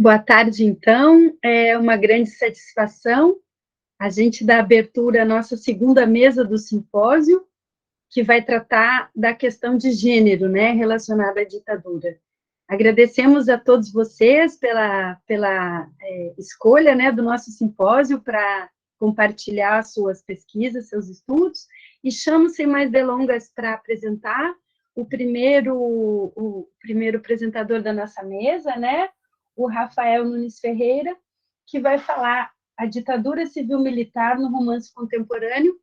Boa tarde, então. É uma grande satisfação a gente dar abertura à nossa segunda mesa do simpósio, que vai tratar da questão de gênero, né, relacionada à ditadura. Agradecemos a todos vocês pela escolha, né, do nosso simpósio para compartilhar suas pesquisas, seus estudos, e chamo, sem mais delongas, para apresentar o primeiro apresentador da nossa mesa, né, o Rafael Nunes Ferreira, que vai falar a ditadura civil-militar no romance contemporâneo,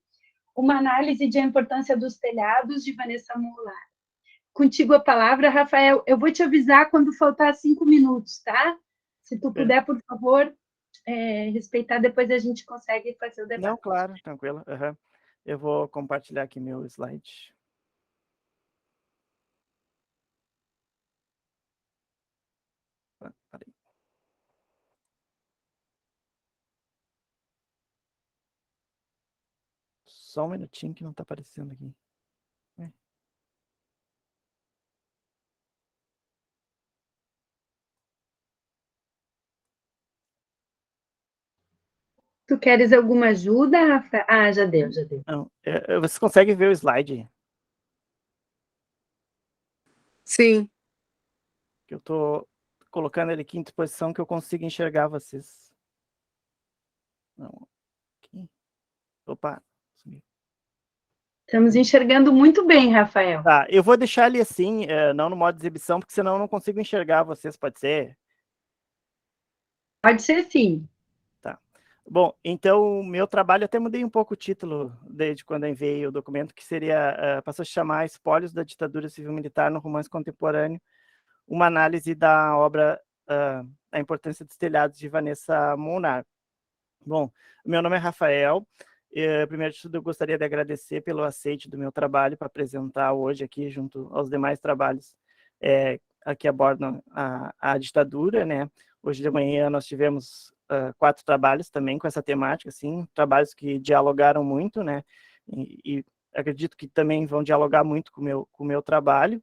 uma análise de a importância dos telhados, de Vanessa Molar. Contigo a palavra, Rafael. Eu vou te avisar quando faltar 5 minutos, tá? Se tu puder, por favor, respeitar, depois a gente consegue fazer o debate. Não, claro, tranquilo. Uhum. Eu vou compartilhar aqui meu slide. Peraí. Só um minutinho que não está aparecendo aqui. Tu queres alguma ajuda, Rafa? Ah, já deu. Não, você consegue ver o slide? Sim. Que eu estou colocando ele aqui em posição que eu consigo enxergar vocês. Não, aqui. Opa, sumiu. Estamos enxergando muito bem, Rafael. Tá, eu vou deixar ele assim, não no modo de exibição, porque senão eu não consigo enxergar vocês, pode ser? Pode ser sim. Tá. Bom, então o meu trabalho, até mudei um pouco o título desde quando eu enviei o documento, que seria, passou a se chamar Espólios da Ditadura Civil-Militar no Romance Contemporâneo, uma análise da obra A Importância dos Telhados, de Vanessa Molar. Bom, meu nome é Rafael. Primeiro de tudo, eu gostaria de agradecer pelo aceite do meu trabalho para apresentar hoje aqui, junto aos demais trabalhos que abordam a ditadura, né? Hoje de manhã nós tivemos 4 trabalhos também com essa temática, assim, trabalhos que dialogaram muito, né? E acredito que também vão dialogar muito com o meu trabalho.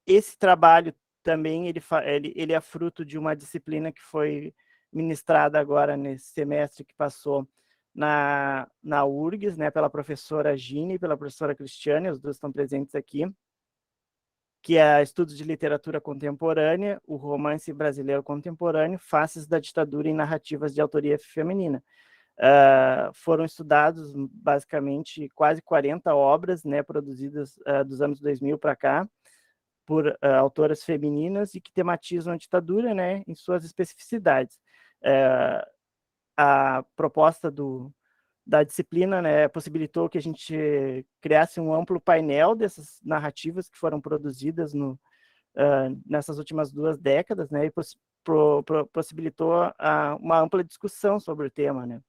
Esse trabalho também ele é fruto de uma disciplina que foi ministrada agora nesse semestre que passou na URGS, né, pela professora Gine e pela professora Cristiane, os dois estão presentes aqui, que é Estudos de Literatura Contemporânea, o Romance Brasileiro Contemporâneo, Faces da Ditadura em Narrativas de Autoria Feminina. Foram estudados, basicamente, quase 40 obras, né, produzidas dos anos 2000 para cá, por autoras femininas e que tematizam a ditadura, né, em suas especificidades. A proposta da disciplina, né, possibilitou que a gente criasse um amplo painel dessas narrativas que foram produzidas nessas últimas 2 décadas, né, e possibilitou uma ampla discussão sobre o tema, né.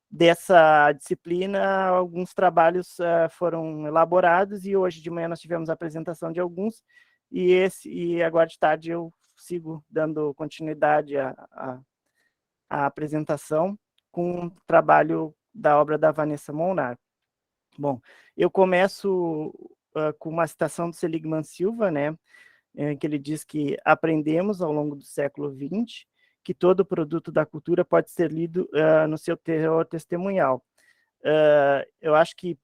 Dessa disciplina, alguns trabalhos foram elaborados e hoje de manhã nós tivemos a apresentação de alguns, e agora de tarde eu sigo dando continuidade à apresentação com o trabalho da obra da Vanessa Molar. Bom, eu começo com uma citação do Seligman Silva, né, que ele diz que aprendemos ao longo do século XX que todo produto da cultura pode ser lido no seu teor testemunhal. Eu acho que,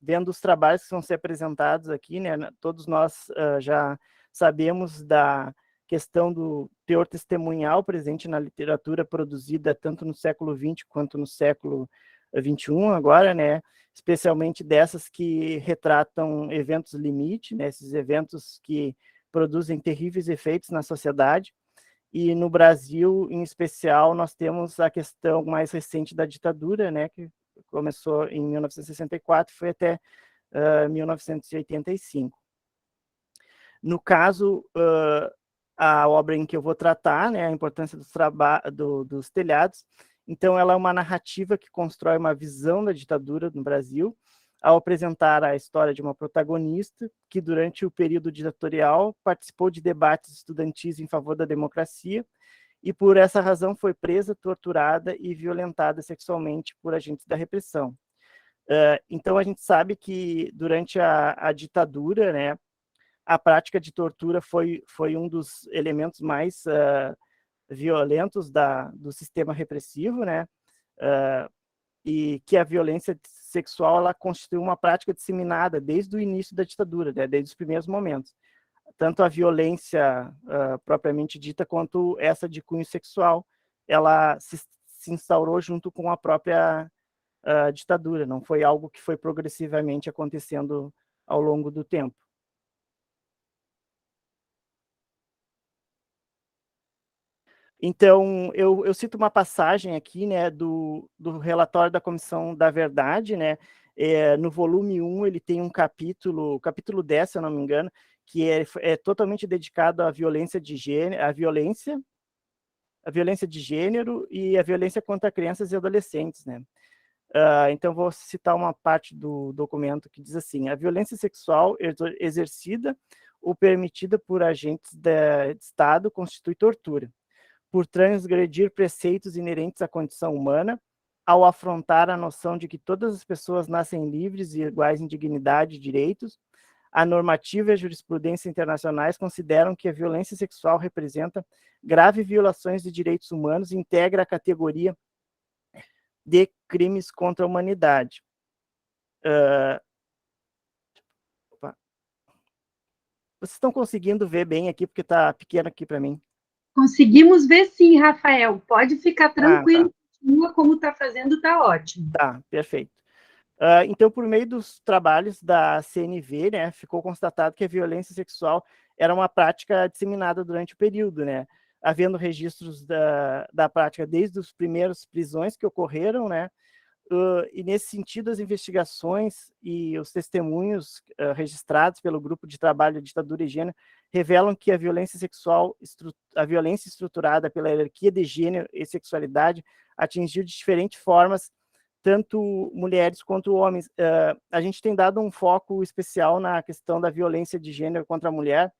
vendo os trabalhos que vão ser apresentados aqui, né, todos nós já sabemos da questão do teor testemunhal presente na literatura produzida tanto no século XX quanto no século XXI agora, né, especialmente dessas que retratam eventos limite, né, esses eventos que produzem terríveis efeitos na sociedade. E no Brasil, em especial, nós temos a questão mais recente da ditadura, né, que começou em 1964 e foi até 1985. No caso, a obra em que eu vou tratar, né, a importância dos telhados, então ela é uma narrativa que constrói uma visão da ditadura no Brasil, ao apresentar a história de uma protagonista que, durante o período ditatorial, participou de debates estudantis em favor da democracia e, por essa razão, foi presa, torturada e violentada sexualmente por agentes da repressão. Então, a gente sabe que, durante a ditadura, né, a prática de tortura foi um dos elementos mais violentos do sistema repressivo, né? E que a violência sexual ela constituiu uma prática disseminada desde o início da ditadura, né? Desde os primeiros momentos. Tanto a violência propriamente dita, quanto essa de cunho sexual, ela se instaurou junto com a própria ditadura, não foi algo que foi progressivamente acontecendo ao longo do tempo. Então, eu cito uma passagem aqui, né, do relatório da Comissão da Verdade, né, no volume 1 ele tem um capítulo 10, se eu não me engano, que é totalmente dedicado à violência de gênero, a violência de gênero e a violência contra crianças e adolescentes, né. Então, vou citar uma parte do documento que diz assim: a violência sexual exercida ou permitida por agentes de Estado constitui tortura, por transgredir preceitos inerentes à condição humana, ao afrontar a noção de que todas as pessoas nascem livres e iguais em dignidade e direitos. A normativa e a jurisprudência internacionais consideram que a violência sexual representa graves violações de direitos humanos e integra a categoria de crimes contra a humanidade. Vocês estão conseguindo ver bem aqui, porque está pequeno aqui para mim? Conseguimos ver sim, Rafael. Pode ficar tranquilo, Tá. Continua como está fazendo, está ótimo. Tá, perfeito. Então, por meio dos trabalhos da CNV, né, ficou constatado que a violência sexual era uma prática disseminada durante o período, né, havendo registros da prática desde os primeiros prisões que ocorreram, né, e nesse sentido as investigações e os testemunhos registrados pelo Grupo de Trabalho de Ditadura e Gênero revelam que a violência sexual, a violência estruturada pela hierarquia de gênero e sexualidade atingiu de diferentes formas tanto mulheres quanto homens. A gente tem dado um foco especial na questão da violência de gênero contra a mulher,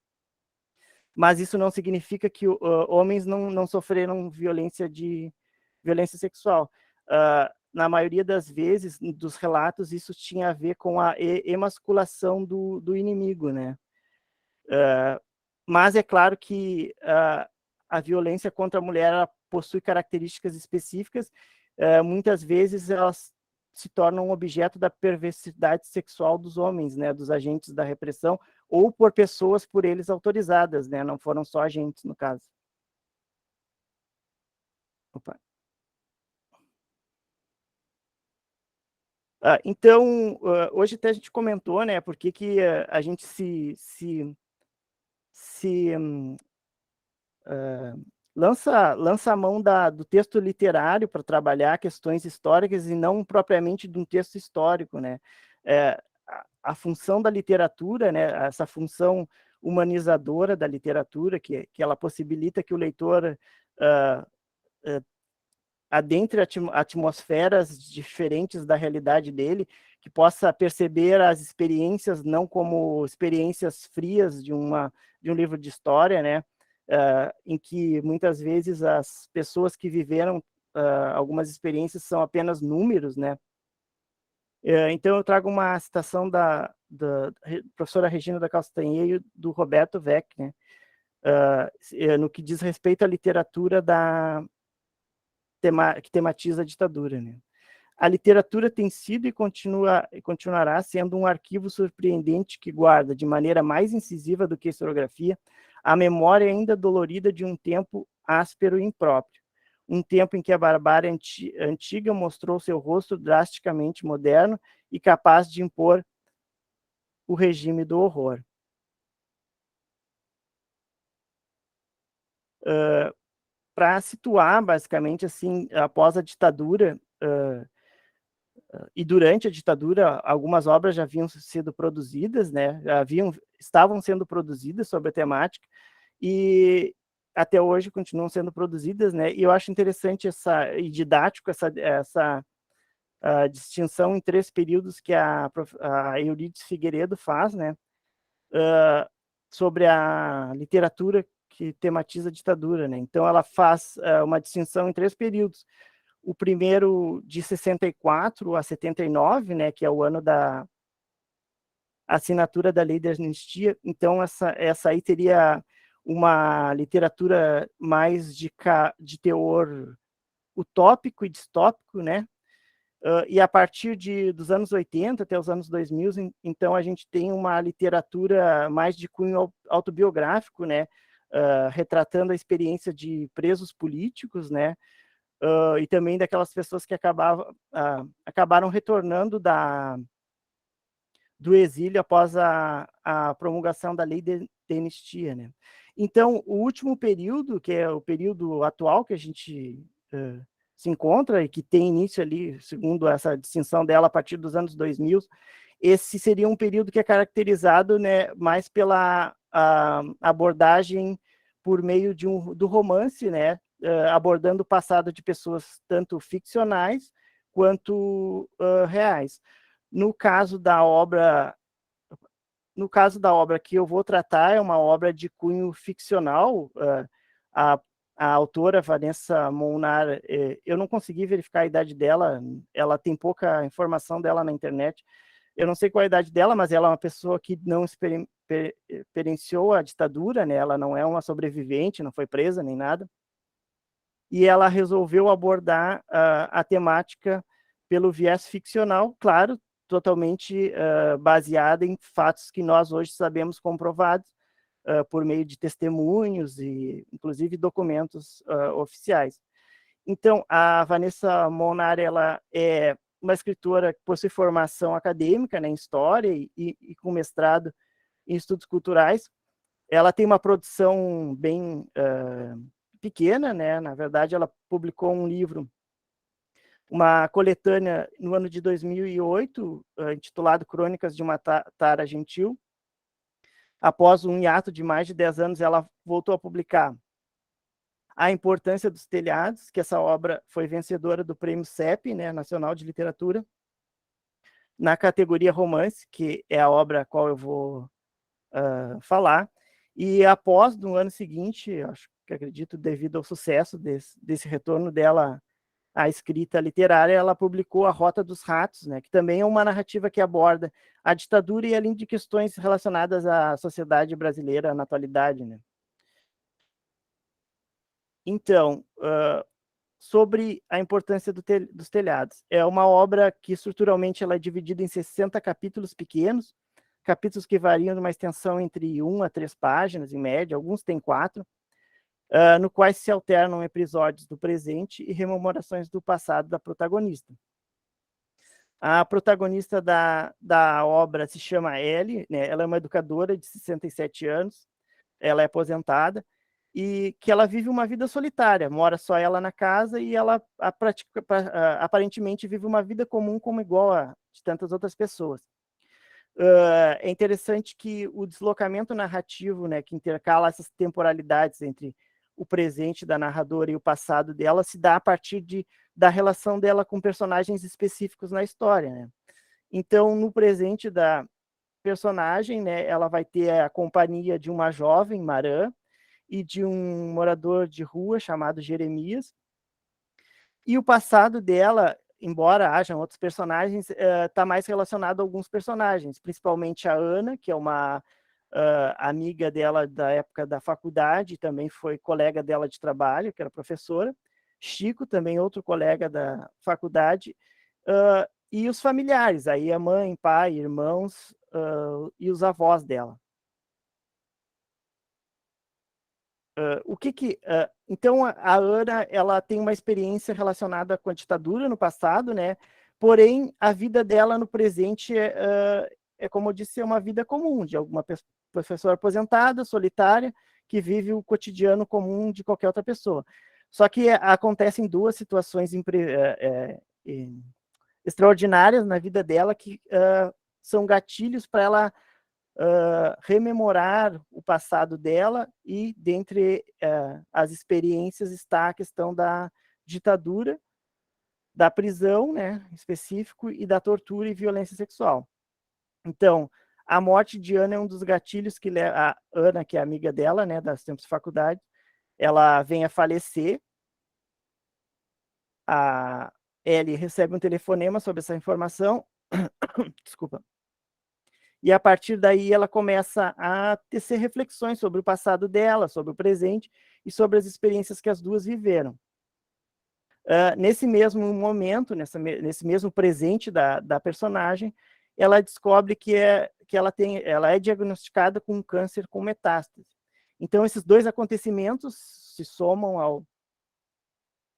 mas isso não significa que homens não sofreram violência sexual. Na maioria das vezes, dos relatos, isso tinha a ver com a emasculação do inimigo, né? Mas é claro que a violência contra a mulher ela possui características específicas, muitas vezes elas se tornam objeto da perversidade sexual dos homens, né, dos agentes da repressão, ou por pessoas por eles autorizadas, né, não foram só agentes, no caso. Opa. Então, hoje até a gente comentou, né, por que a gente se lança a mão do texto literário para trabalhar questões históricas e não propriamente de um texto histórico, né? A função da literatura, né, essa função humanizadora da literatura, que ela possibilita que o leitor adentre atmosferas diferentes da realidade dele, que possa perceber as experiências não como experiências frias de um livro de história, né, em que muitas vezes as pessoas que viveram algumas experiências são apenas números, né. Então eu trago uma citação da professora Regina da Castanheira e do Roberto Weck, né, no que diz respeito à literatura que tematiza a ditadura, né. A literatura tem sido e continuará sendo um arquivo surpreendente que guarda, de maneira mais incisiva do que a historiografia, a memória ainda dolorida de um tempo áspero e impróprio. Um tempo em que a barbárie antiga mostrou seu rosto drasticamente moderno e capaz de impor o regime do horror. Para situar, basicamente, assim, após a ditadura, e durante a ditadura, algumas obras já haviam sido produzidas, né? Estavam sendo produzidas sobre a temática, e até hoje continuam sendo produzidas, né? E eu acho interessante e didático essa distinção em 3 períodos que a Euridice Figueiredo faz, né? Sobre a literatura que tematiza a ditadura, né? Então ela faz uma distinção em 3 períodos. O primeiro de 64 a 79, né, que é o ano assinatura da lei da anistia. Então, essa aí teria uma literatura mais de teor utópico e distópico, né? E a partir dos anos 80 até os anos 2000, então a gente tem uma literatura mais de cunho autobiográfico, né? Retratando a experiência de presos políticos, né? E também daquelas pessoas que acabaram retornando do exílio após a promulgação da lei de anistia, né? Então, o último período, que é o período atual que a gente se encontra e que tem início ali, segundo essa distinção dela, a partir dos anos 2000, esse seria um período que é caracterizado, né, mais pela abordagem por meio do romance, né, abordando o passado de pessoas tanto ficcionais quanto reais. No caso da obra que eu vou tratar, é uma obra de cunho ficcional. A, a autora, Vanessa Molnar, eu não consegui verificar a idade dela, ela tem pouca informação dela na internet. Eu não sei qual é a idade dela, mas ela é uma pessoa que não experienciou a ditadura, né? Ela não é uma sobrevivente, não foi presa nem nada. E ela resolveu abordar a temática pelo viés ficcional, claro, totalmente baseada em fatos que nós hoje sabemos comprovados por meio de testemunhos e, inclusive, documentos oficiais. Então, a Vanessa Molnar, ela é uma escritora que possui formação acadêmica, né, em História e com mestrado em Estudos Culturais. Ela tem uma produção bem pequena, né? Na verdade, ela publicou um livro, uma coletânea no ano de 2008, intitulado Crônicas de uma Tara Gentil. Após um hiato de mais de 10 anos, ela voltou a publicar A Importância dos Telhados, que essa obra foi vencedora do Prêmio CEP, né, Nacional de Literatura, na categoria romance, que é a obra a qual eu vou falar. E após, no ano seguinte, acho que acredito, devido ao sucesso desse retorno dela à escrita literária, ela publicou A Rota dos Ratos, né, que também é uma narrativa que aborda a ditadura e além de questões relacionadas à sociedade brasileira na atualidade, né. Então, sobre a importância dos telhados. É uma obra que estruturalmente ela é dividida em 60 capítulos pequenos, capítulos que variam de uma extensão entre 1 a 3 páginas, em média, alguns têm 4, no quais se alternam episódios do presente e rememorações do passado da protagonista. A protagonista da obra se chama Ellie, né? Ela é uma educadora de 67 anos, ela é aposentada, e que ela vive uma vida solitária, mora só ela na casa e ela aparentemente vive uma vida comum como igual a de tantas outras pessoas. É interessante que o deslocamento narrativo, né, que intercala essas temporalidades entre o presente da narradora e o passado dela, se dá a partir da relação dela com personagens específicos na história, né? Então, no presente da personagem, né, ela vai ter a companhia de uma jovem, Marã, e de um morador de rua chamado Jeremias. E o passado dela, embora hajam outros personagens, está mais relacionado a alguns personagens, principalmente a Ana, que é uma amiga dela da época da faculdade, também foi colega dela de trabalho, que era professora. Chico, também outro colega da faculdade. E os familiares, aí a mãe, pai, irmãos e os avós dela. Então a Ana, ela tem uma experiência relacionada com a ditadura no passado, né? Porém a vida dela no presente como eu disse, é uma vida comum de alguma professora aposentada, solitária, que vive o cotidiano comum de qualquer outra pessoa. Só que acontecem duas situações extraordinárias na vida dela que são gatilhos para ela rememorar o passado dela, e dentre as experiências está a questão da ditadura, da prisão, né, específico, e da tortura e violência sexual. Então, a morte de Ana é um dos gatilhos que leva a Ana, que é amiga dela, né, das tempos de faculdade, ela vem a falecer. A Ellie recebe um telefonema sobre essa informação, desculpa, e a partir daí ela começa a tecer reflexões sobre o passado dela, sobre o presente e sobre as experiências que as duas viveram. Nesse mesmo momento, nesse mesmo presente da personagem, ela descobre que ela é diagnosticada com um câncer com metástase. Então, esses dois acontecimentos se somam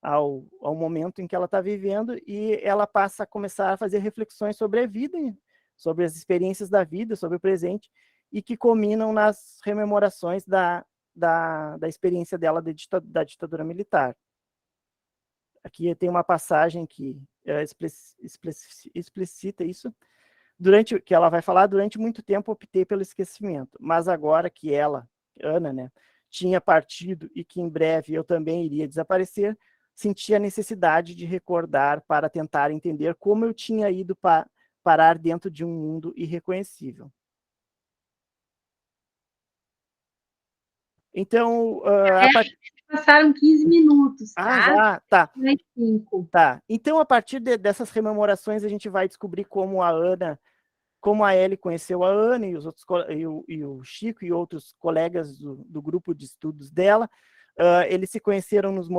ao momento em que ela está vivendo, e ela passa a começar a fazer reflexões sobre a vida, sobre as experiências da vida, sobre o presente, e que culminam nas rememorações da experiência dela da ditadura militar. Aqui tem uma passagem que explicita isso. Que ela vai falar: durante muito tempo optei pelo esquecimento, mas agora que ela, Ana, né, tinha partido e que em breve eu também iria desaparecer, senti a necessidade de recordar para tentar entender como eu tinha ido parar dentro de um mundo irreconhecível. Então, passaram 15 minutos, tá? já, tá. 5. Tá. Então, a partir dessas rememorações, a gente vai descobrir como a Ellie conheceu a Ana e os outros, e o Chico e outros colegas do grupo de estudos dela. Eles se conheceram nos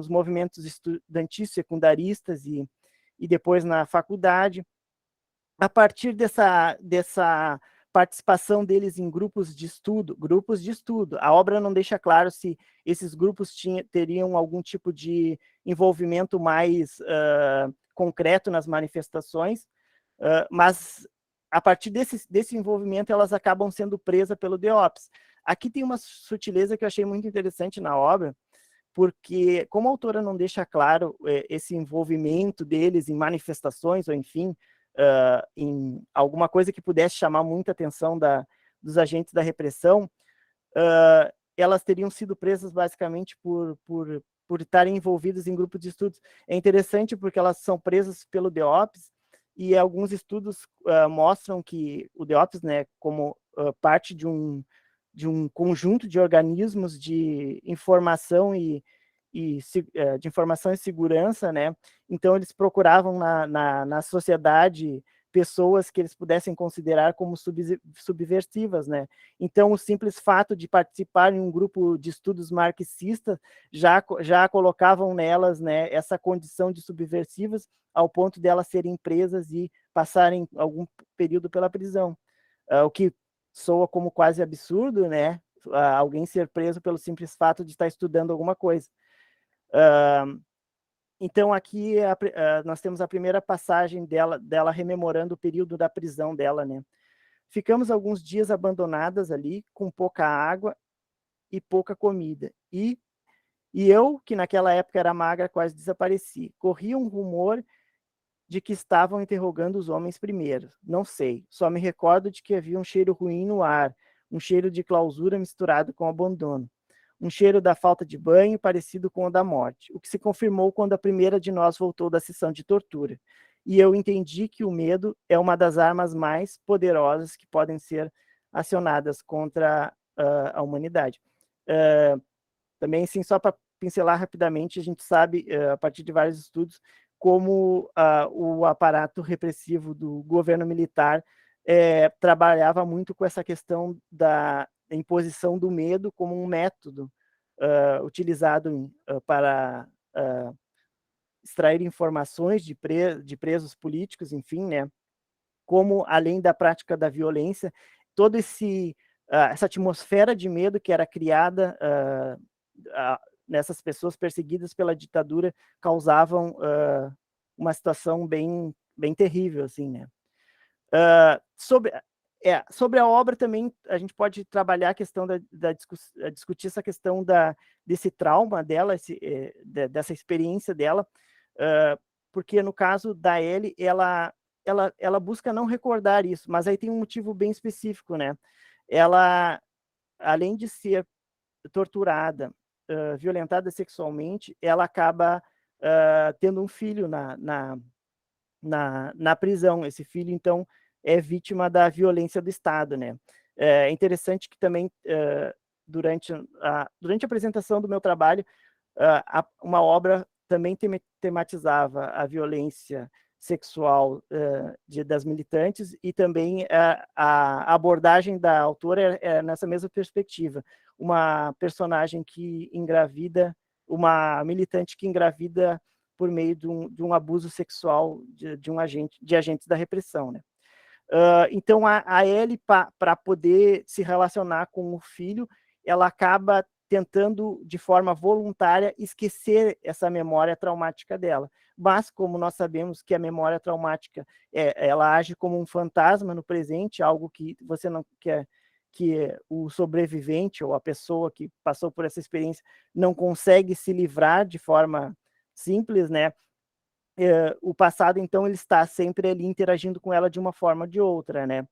movimentos estudantis secundaristas e depois na faculdade. A partir dessa participação deles em grupos de estudo. A obra não deixa claro se esses grupos teriam algum tipo de envolvimento mais concreto nas manifestações, mas a partir desse envolvimento elas acabam sendo presas pelo DEOPS. Aqui tem uma sutileza que eu achei muito interessante na obra, porque como a autora não deixa claro esse envolvimento deles em manifestações, ou enfim, em alguma coisa que pudesse chamar muita atenção dos agentes da repressão, elas teriam sido presas basicamente por estarem envolvidas em grupos de estudos. É interessante porque elas são presas pelo DEOPS, e alguns estudos mostram que o DEOPS, né, como parte de um conjunto de organismos de informação de informação e segurança, né? Então eles procuravam na sociedade pessoas que eles pudessem considerar como subversivas, né? Então o simples fato de participar em um grupo de estudos marxistas já colocavam nelas, né, essa condição de subversivas, ao ponto de elas serem presas e passarem algum período pela prisão, o que soa como quase absurdo, né? Alguém ser preso pelo simples fato de estar estudando alguma coisa. Então, aqui nós temos a primeira passagem dela rememorando o período da prisão dela, né? Ficamos alguns dias abandonadas ali, com pouca água e pouca comida. E eu, que naquela época era magra, quase desapareci. Corria um rumor de que estavam interrogando os homens primeiro. Não sei, só me recordo de que havia um cheiro ruim no ar, um cheiro de clausura misturado com abandono. Um cheiro da falta de banho parecido com o da morte, o que se confirmou quando a primeira de nós voltou da sessão de tortura. E eu entendi que o medo é uma das armas mais poderosas que podem ser acionadas contra a humanidade. Também, sim, só para pincelar rapidamente, a gente sabe, a partir de vários estudos, como o aparato repressivo do governo militar trabalhava muito com essa questão da imposição do medo como um método utilizado para extrair informações de presos políticos, enfim, né? Como, além da prática da violência, toda essa atmosfera de medo que era criada nessas pessoas perseguidas pela ditadura causavam uma situação bem terrível, assim, né? Sobre a obra também a gente pode trabalhar a questão discutir essa questão desse trauma dela, dessa experiência dela, porque no caso da Ellie, ela busca não recordar isso, mas aí tem um motivo bem específico, né? Ela, além de ser torturada, violentada sexualmente, ela acaba tendo um filho na prisão. Esse filho, então, é vítima da violência do Estado, né? É interessante que também, durante a apresentação do meu trabalho, uma obra também tematizava a violência sexual das militantes, e também a abordagem da autora é nessa mesma perspectiva. Uma personagem que engravida, uma militante que engravida por meio de um abuso sexual de agentes da repressão, né? Então, a Ellie, para poder se relacionar com o filho, ela acaba tentando, de forma voluntária, esquecer essa memória traumática dela. Mas, como nós sabemos que a memória traumática, ela age como um fantasma no presente, algo que você não quer, que o sobrevivente ou a pessoa que passou por essa experiência não consegue se livrar de forma simples, né? O passado, então, ele está sempre ali interagindo com ela de uma forma ou de outra, né?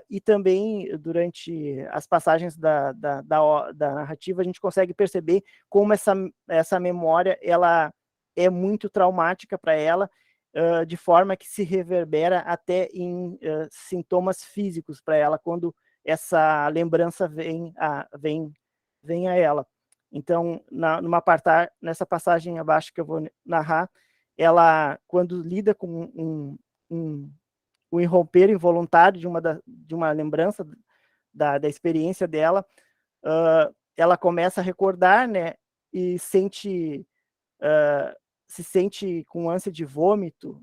E também, durante as passagens da narrativa, a gente consegue perceber como essa memória ela é muito traumática para ela, de forma que se reverbera até em sintomas físicos para ela, quando essa lembrança vem a ela. Então, nessa passagem abaixo que eu vou narrar, ela, quando lida com o irromper involuntário de uma lembrança da experiência dela, ela começa a recordar, né, e se sente com ânsia de vômito,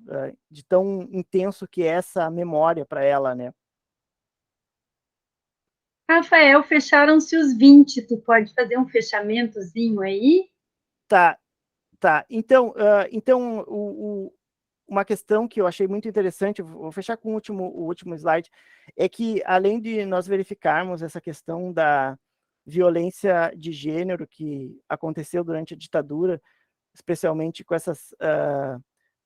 de tão intenso que é essa memória para ela, né. Rafael, fecharam-se os 20, tu pode fazer um fechamentozinho aí? Tá. Então, uma questão que eu achei muito interessante, vou fechar com o último slide, é que, além de nós verificarmos essa questão da violência de gênero que aconteceu durante a ditadura, especialmente com essas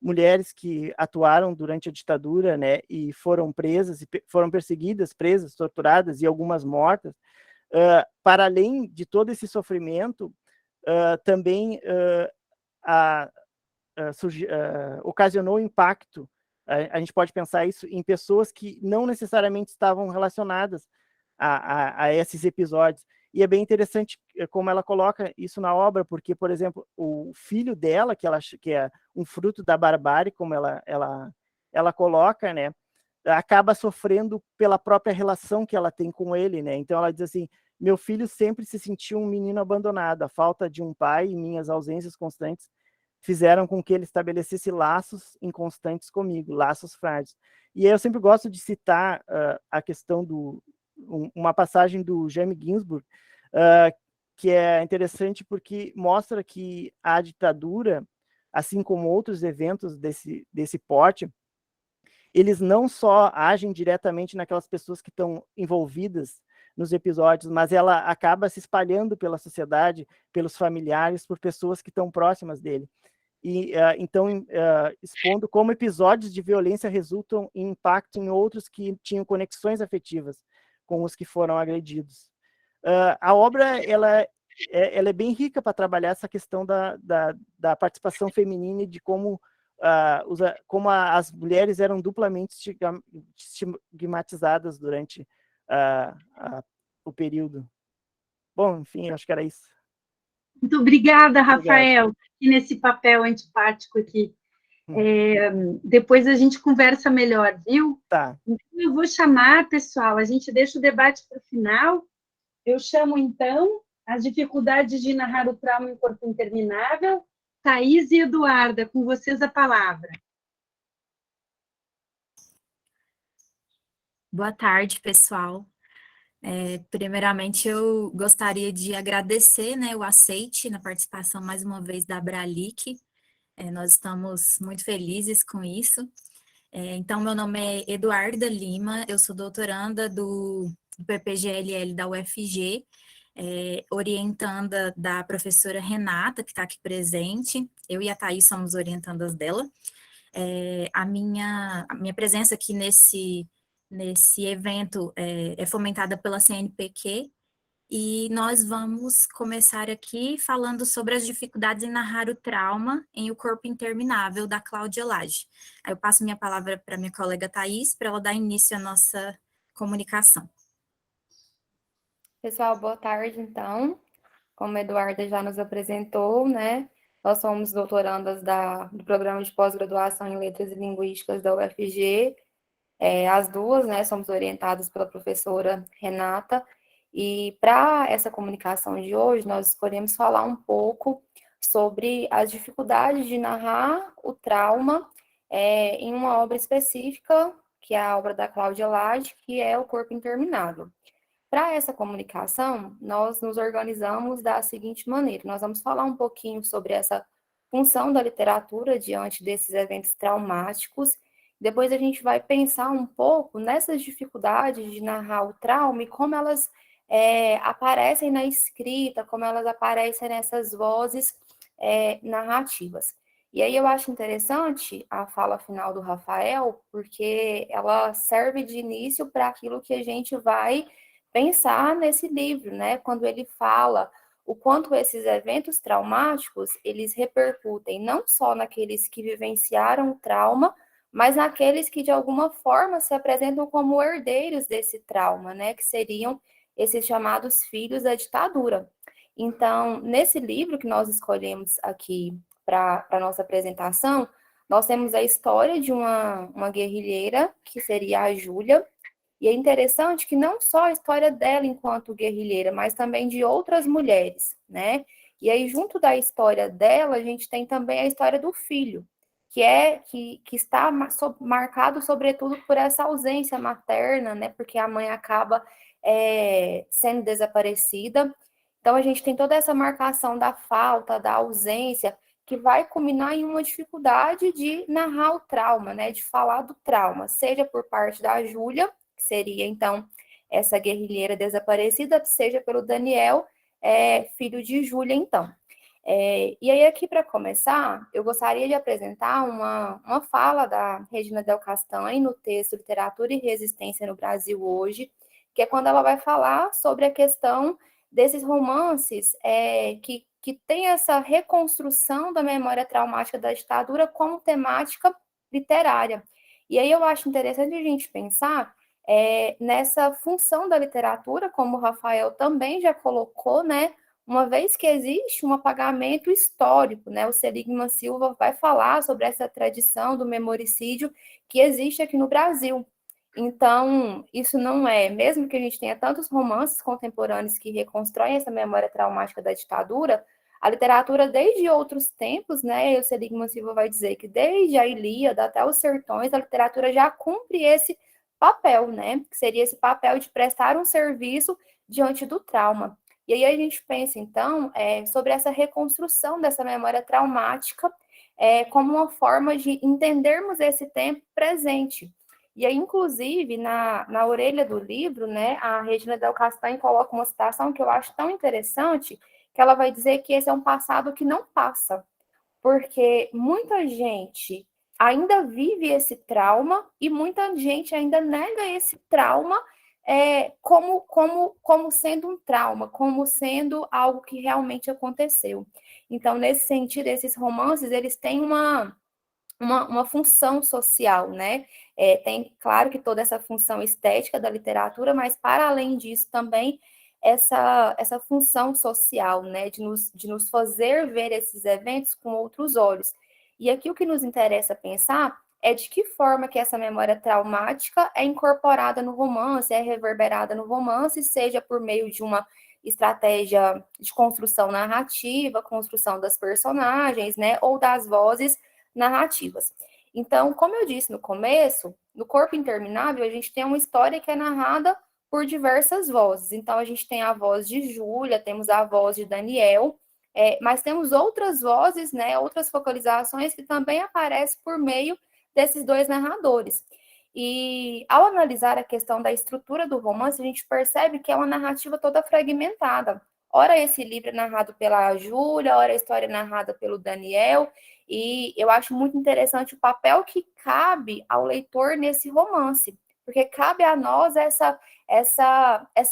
mulheres que atuaram durante a ditadura, né, e foram presas, foram perseguidas, presas, torturadas e algumas mortas, para além de todo esse sofrimento, também ocasionou impacto, a gente pode pensar isso, em pessoas que não necessariamente estavam relacionadas a esses episódios. E é bem interessante como ela coloca isso na obra, porque, por exemplo, o filho dela, que é um fruto da barbárie, como ela coloca, né, acaba sofrendo pela própria relação que ela tem com ele, né? Então ela diz assim: meu filho sempre se sentiu um menino abandonado, a falta de um pai e minhas ausências constantes fizeram com que ele estabelecesse laços inconstantes comigo, laços frágeis. E aí eu sempre gosto de citar a questão uma passagem do Jaime Ginsburg, que é interessante porque mostra que a ditadura, assim como outros eventos desse porte, eles não só agem diretamente naquelas pessoas que estão envolvidas nos episódios, mas ela acaba se espalhando pela sociedade, pelos familiares, por pessoas que estão próximas dele. E então expondo como episódios de violência resultam em impacto em outros que tinham conexões afetivas com os que foram agredidos. A obra ela é bem rica para trabalhar essa questão da participação feminina e de como as mulheres eram duplamente estigmatizadas durante o período. Bom, enfim, acho que era isso. Muito obrigada, Obrigado. Rafael, e nesse papel antipático aqui. Depois a gente conversa melhor, viu? Tá. Então, eu vou chamar, pessoal, a gente deixa o debate para o final. Eu chamo, então, as dificuldades de narrar o trauma em Corpo Interminável. Thaís e Eduarda, com vocês a palavra. Boa tarde, pessoal. Primeiramente, eu gostaria de agradecer, né, o aceite na participação mais uma vez da Abralic. Nós estamos muito felizes com isso. Então, meu nome é Eduarda Lima, eu sou doutoranda do PPGLL da UFG, orientanda da professora Renata, que está aqui presente. Eu e a Thaís somos orientandas dela. A minha presença aqui nesse evento é fomentada pela CNPq, e nós vamos começar aqui falando sobre as dificuldades em narrar o trauma em O Corpo Interminável, da Cláudia Lage. Aí eu passo minha palavra para minha colega Thaís, para ela dar início à nossa comunicação. Pessoal, boa tarde, então. Como a Eduarda já nos apresentou, né, Nós somos doutorandas do programa de pós-graduação em Letras e Linguísticas da UFG, as duas, né, somos orientadas pela professora Renata, e para essa comunicação de hoje, nós escolhemos falar um pouco sobre as dificuldades de narrar o trauma em uma obra específica, que é a obra da Cláudia Lage, que é O Corpo Interminável. Para essa comunicação, nós nos organizamos da seguinte maneira: nós vamos falar um pouquinho sobre essa função da literatura diante desses eventos traumáticos. Depois a gente vai pensar um pouco nessas dificuldades de narrar o trauma e como elas aparecem na escrita, como elas aparecem nessas vozes narrativas. E aí eu acho interessante a fala final do Rafael, porque ela serve de início para aquilo que a gente vai pensar nesse livro, né? Quando ele fala o quanto esses eventos traumáticos, eles repercutem não só naqueles que vivenciaram o trauma, mas naqueles que de alguma forma se apresentam como herdeiros desse trauma, né? Que seriam esses chamados filhos da ditadura. Então, nesse livro que nós escolhemos aqui para a nossa apresentação, nós temos a história de uma guerrilheira, que seria a Júlia, e é interessante que não só a história dela enquanto guerrilheira, mas também de outras mulheres, né? E aí, junto da história dela, a gente tem também a história do filho, que está marcado, sobretudo, por essa ausência materna, né? Porque a mãe acaba sendo desaparecida. Então, a gente tem toda essa marcação da falta, da ausência, que vai culminar em uma dificuldade de narrar o trauma, né? De falar do trauma, seja por parte da Júlia, que seria, então, essa guerrilheira desaparecida, seja pelo Daniel, filho de Júlia, então. E aí, aqui, para começar, eu gostaria de apresentar uma fala da Regina Del Castanho no texto Literatura e Resistência no Brasil Hoje, que é quando ela vai falar sobre a questão desses romances que tem essa reconstrução da memória traumática da ditadura como temática literária. E aí eu acho interessante a gente pensar nessa função da literatura, como o Rafael também já colocou, né? Uma vez que existe um apagamento histórico, né? O Seligman Silva vai falar sobre essa tradição do memoricídio que existe aqui no Brasil. Então, isso não é, mesmo que a gente tenha tantos romances contemporâneos que reconstroem essa memória traumática da ditadura, a literatura desde outros tempos, né? E o Seligman Silva vai dizer que desde a Ilíada até os Sertões, a literatura já cumpre esse papel, né? Que seria esse papel de prestar um serviço diante do trauma. E aí a gente pensa, então, sobre essa reconstrução dessa memória traumática como uma forma de entendermos esse tempo presente. E aí, inclusive, na orelha do livro, né, a Regina Del Castanho coloca uma citação que eu acho tão interessante, que ela vai dizer que esse é um passado que não passa, porque muita gente ainda vive esse trauma e muita gente ainda nega esse trauma como sendo um trauma, como sendo algo que realmente aconteceu. Então, nesse sentido, esses romances, eles têm uma função social, né? Tem, claro, que toda essa função estética da literatura, mas, para além disso, também essa função social, né? De nos fazer ver esses eventos com outros olhos. E aqui o que nos interessa pensar é de que forma que essa memória traumática é incorporada no romance, é reverberada no romance, seja por meio de uma estratégia de construção narrativa, construção das personagens, né? Ou das vozes narrativas. Então, como eu disse no começo, no Corpo Interminável, a gente tem uma história que é narrada por diversas vozes. Então, a gente tem a voz de Júlia, temos a voz de Daniel, mas temos outras vozes, né, outras focalizações que também aparecem por meio desses dois narradores. E ao analisar a questão da estrutura do romance, a gente percebe que é uma narrativa toda fragmentada. Ora, esse livro é narrado pela Júlia, ora a história é narrada pelo Daniel, e eu acho muito interessante o papel que cabe ao leitor nesse romance, porque cabe a nós essa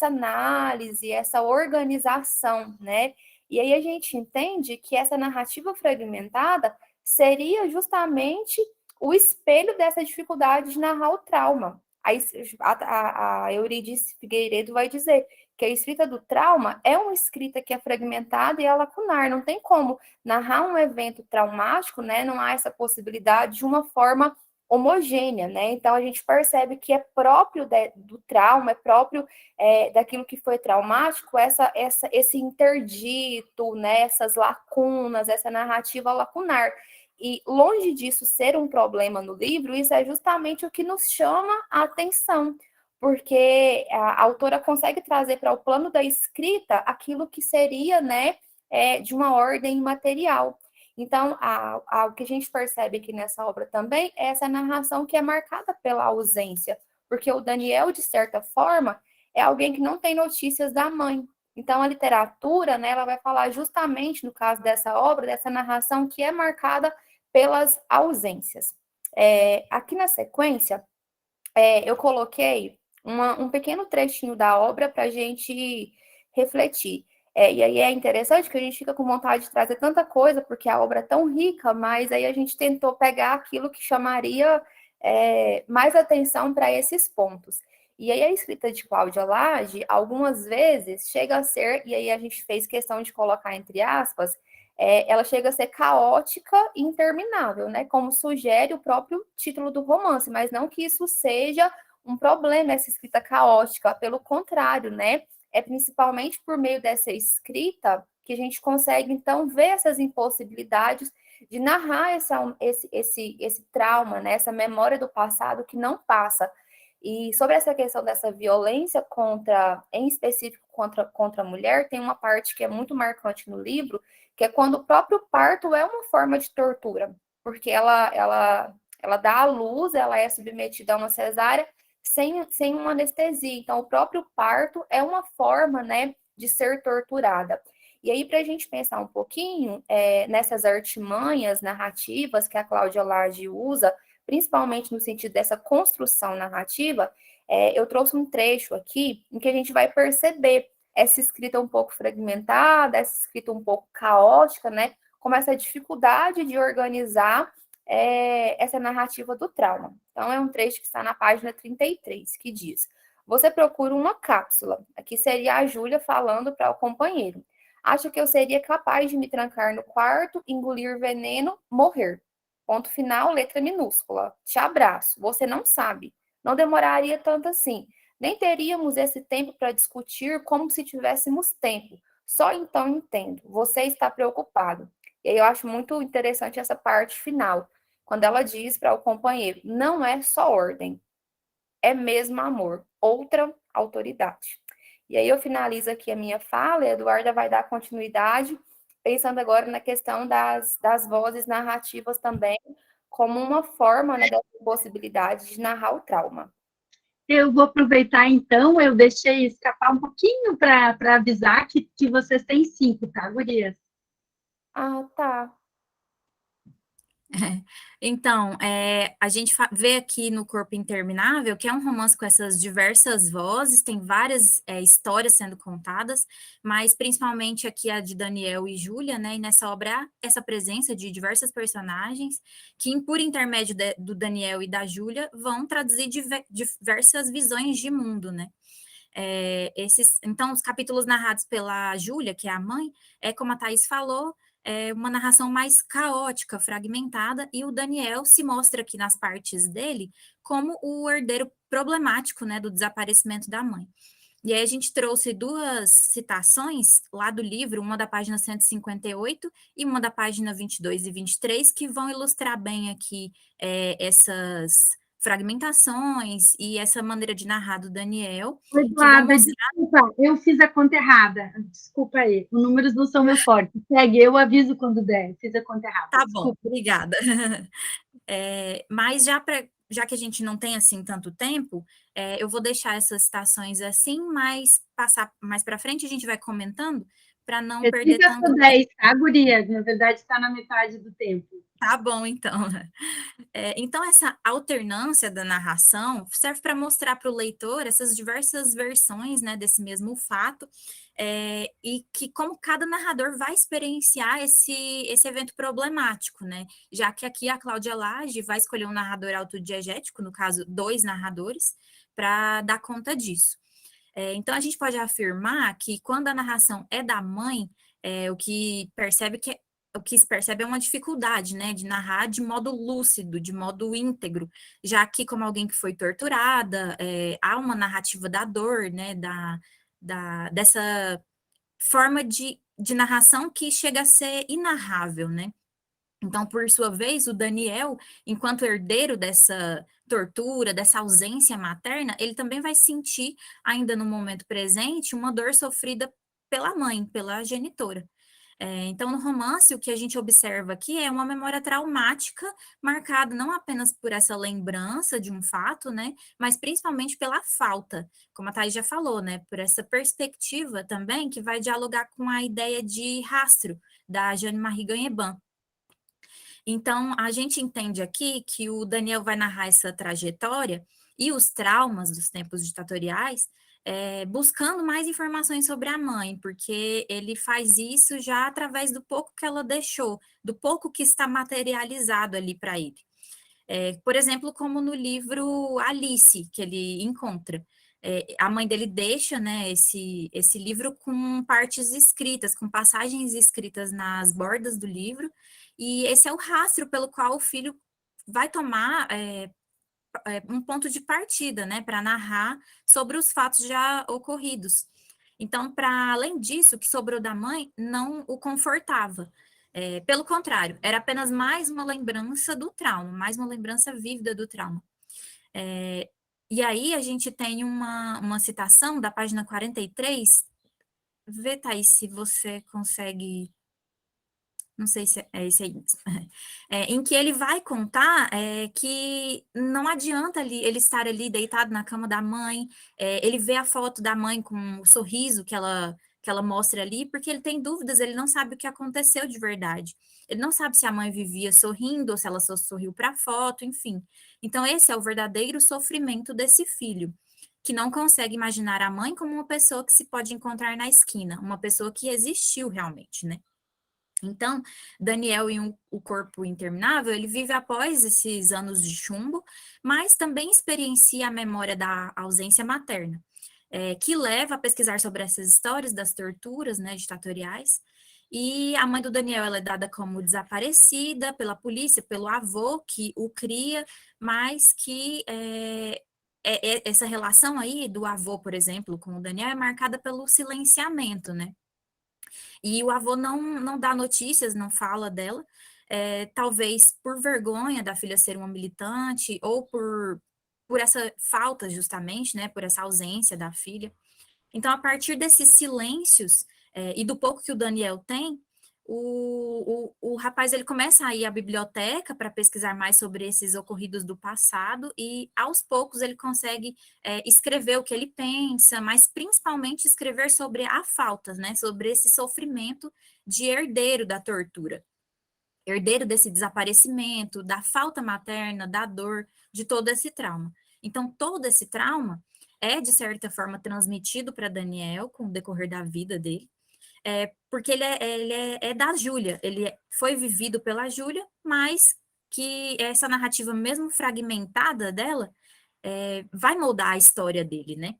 análise, essa organização, né? E aí a gente entende que essa narrativa fragmentada seria justamente o espelho dessa dificuldade de narrar o trauma. A Eurídice Figueiredo vai dizer que a escrita do trauma é uma escrita que é fragmentada e é lacunar, não tem como narrar um evento traumático, né? Não há essa possibilidade de uma forma homogênea, né? Então a gente percebe que é próprio do trauma, é próprio daquilo que foi traumático, esse interdito, né? Essas lacunas, essa narrativa lacunar. E longe disso ser um problema no livro, isso é justamente o que nos chama a atenção, porque a autora consegue trazer para o plano da escrita aquilo que seria, né, de uma ordem material. Então, o que a gente percebe aqui nessa obra também é essa narração que é marcada pela ausência, porque o Daniel, de certa forma, é alguém que não tem notícias da mãe. Então, a literatura, né, ela vai falar justamente, no caso dessa obra, dessa narração que é marcada pelas ausências. Aqui na sequência, eu coloquei um pequeno trechinho da obra para a gente refletir. E aí é interessante que a gente fica com vontade de trazer tanta coisa, porque a obra é tão rica, mas aí a gente tentou pegar aquilo que chamaria mais atenção para esses pontos. E aí a escrita de Cláudia Lage, algumas vezes, chega a ser, e aí a gente fez questão de colocar entre aspas, ela chega a ser caótica e interminável, né? Como sugere o próprio título do romance, mas não que isso seja um problema, essa escrita caótica, pelo contrário, né? É principalmente por meio dessa escrita que a gente consegue, então, ver essas impossibilidades de narrar esse trauma, né? Essa memória do passado que não passa. E sobre essa questão dessa violência em específico contra a mulher, tem uma parte que é muito marcante no livro, que é quando o próprio parto é uma forma de tortura, porque ela dá à luz, ela é submetida a uma cesárea sem uma anestesia. Então, o próprio parto é uma forma, né, de ser torturada. E aí, para a gente pensar um pouquinho nessas artimanhas narrativas que a Cláudia Lage usa, principalmente no sentido dessa construção narrativa, eu trouxe um trecho aqui em que a gente vai perceber essa escrita um pouco fragmentada, essa escrita um pouco caótica, né? Como essa dificuldade de organizar essa narrativa do trauma. Então, é um trecho que está na página 33, que diz: você procura uma cápsula. Aqui seria a Júlia falando para o companheiro. Acha que eu seria capaz de me trancar no quarto, engolir veneno, morrer. Ponto final, letra minúscula. Te abraço. Você não sabe. Não demoraria tanto assim. Nem teríamos esse tempo para discutir como se tivéssemos tempo. Só então entendo. Você está preocupado. E aí eu acho muito interessante essa parte final, quando ela diz para o companheiro: não é só ordem, é mesmo amor, outra autoridade. E aí eu finalizo aqui a minha fala, e a Eduarda vai dar continuidade, pensando agora na questão das vozes narrativas também, como uma forma, né, dessa possibilidade de narrar o trauma. Eu vou aproveitar, então, eu deixei escapar um pouquinho para avisar que vocês têm 5, tá, gurias? Ah, tá. Então, a gente vê aqui no Corpo Interminável que é um romance com essas diversas vozes, tem várias histórias sendo contadas, mas principalmente aqui a de Daniel e Júlia, né? E nessa obra há essa presença de diversas personagens que, por intermédio do Daniel e da Júlia, vão traduzir diversas visões de mundo, né? Então, os capítulos narrados pela Júlia, que é a mãe, como a Thaís falou, uma narração mais caótica, fragmentada, e o Daniel se mostra aqui nas partes dele como o herdeiro problemático, né, do desaparecimento da mãe. E aí a gente trouxe 2 citações lá do livro, uma da página 158 e uma da página 22 e 23, que vão ilustrar bem aqui essas fragmentações e essa maneira de narrar do Daniel. Eduarda, desculpa, eu fiz a conta errada. Desculpa aí, os números não são meu forte. Segue, eu aviso quando der, fiz a conta errada. Tá Desculpa. bom, obrigada. Mas já que a gente não tem assim tanto tempo, eu vou deixar essas citações assim, mas passar mais para frente a gente vai comentando para não perder tanto 10, tá, guria? Na verdade, está na metade do tempo. Tá bom, então. Então, essa alternância da narração serve para mostrar para o leitor essas diversas versões, né, desse mesmo fato, e que como cada narrador vai experienciar esse evento problemático, né? Já que aqui a Cláudia Lage vai escolher um narrador autodiegético, no caso, 2 narradores, para dar conta disso. Então, a gente pode afirmar que quando a narração é da mãe, o que se percebe é uma dificuldade, né, de narrar de modo lúcido, de modo íntegro, já que, como alguém que foi torturada, há uma narrativa da dor, né, dessa forma de narração que chega a ser inarrável, né? Então, por sua vez, o Daniel, enquanto herdeiro dessa tortura, dessa ausência materna, ele também vai sentir, ainda no momento presente, uma dor sofrida pela mãe, pela genitora. Então, no romance, o que a gente observa aqui é uma memória traumática, marcada não apenas por essa lembrança de um fato, né, mas principalmente pela falta, como a Thais já falou, né, por essa perspectiva também que vai dialogar com a ideia de rastro da Jeanne-Marie Guillain. Então, a gente entende aqui que o Daniel vai narrar essa trajetória e os traumas dos tempos ditatoriais, buscando mais informações sobre a mãe, porque ele faz isso já através do pouco que ela deixou, do pouco que está materializado ali para ele. Por exemplo, como no livro Alice, que ele encontra. A mãe dele deixa, né, esse livro com partes escritas, com passagens escritas nas bordas do livro, e esse é o rastro pelo qual o filho vai tomar um ponto de partida, né, para narrar sobre os fatos já ocorridos. Então, para além disso, o que sobrou da mãe não o confortava. Pelo contrário, era apenas mais uma lembrança do trauma, mais uma lembrança vívida do trauma. E aí a gente tem uma citação da página 43. Vê, Thaís, se você consegue, não sei se é esse aí mesmo, em que ele vai contar que não adianta ele estar ali deitado na cama da mãe, ele vê a foto da mãe com o sorriso que ela mostra ali, porque ele tem dúvidas, ele não sabe o que aconteceu de verdade. Ele não sabe se a mãe vivia sorrindo ou se ela só sorriu para a foto, enfim. Então, esse é o verdadeiro sofrimento desse filho, que não consegue imaginar a mãe como uma pessoa que se pode encontrar na esquina, uma pessoa que existiu realmente, né? Então, Daniel, em O Corpo Interminável, ele vive após esses anos de chumbo, mas também experiencia a memória da ausência materna, que leva a pesquisar sobre essas histórias das torturas, né, ditatoriais. E a mãe do Daniel, ela é dada como desaparecida pela polícia, pelo avô que o cria, mas que essa relação aí do avô, por exemplo, com o Daniel é marcada pelo silenciamento, né? E o avô não dá notícias, não fala dela, talvez por vergonha da filha ser uma militante, ou por essa falta, justamente, né, por essa ausência da filha. Então, a partir desses silêncios, e do pouco que o Daniel tem, o rapaz ele começa a ir à biblioteca para pesquisar mais sobre esses ocorridos do passado, e aos poucos ele consegue escrever o que ele pensa, mas principalmente escrever sobre a falta, né, sobre esse sofrimento de herdeiro da tortura, herdeiro desse desaparecimento, da falta materna, da dor, de todo esse trauma. Então, todo esse trauma é, de certa forma, transmitido para Daniel com o decorrer da vida dele, porque ele é da Júlia, ele foi vivido pela Júlia, mas que essa narrativa, mesmo fragmentada dela, vai moldar a história dele, né?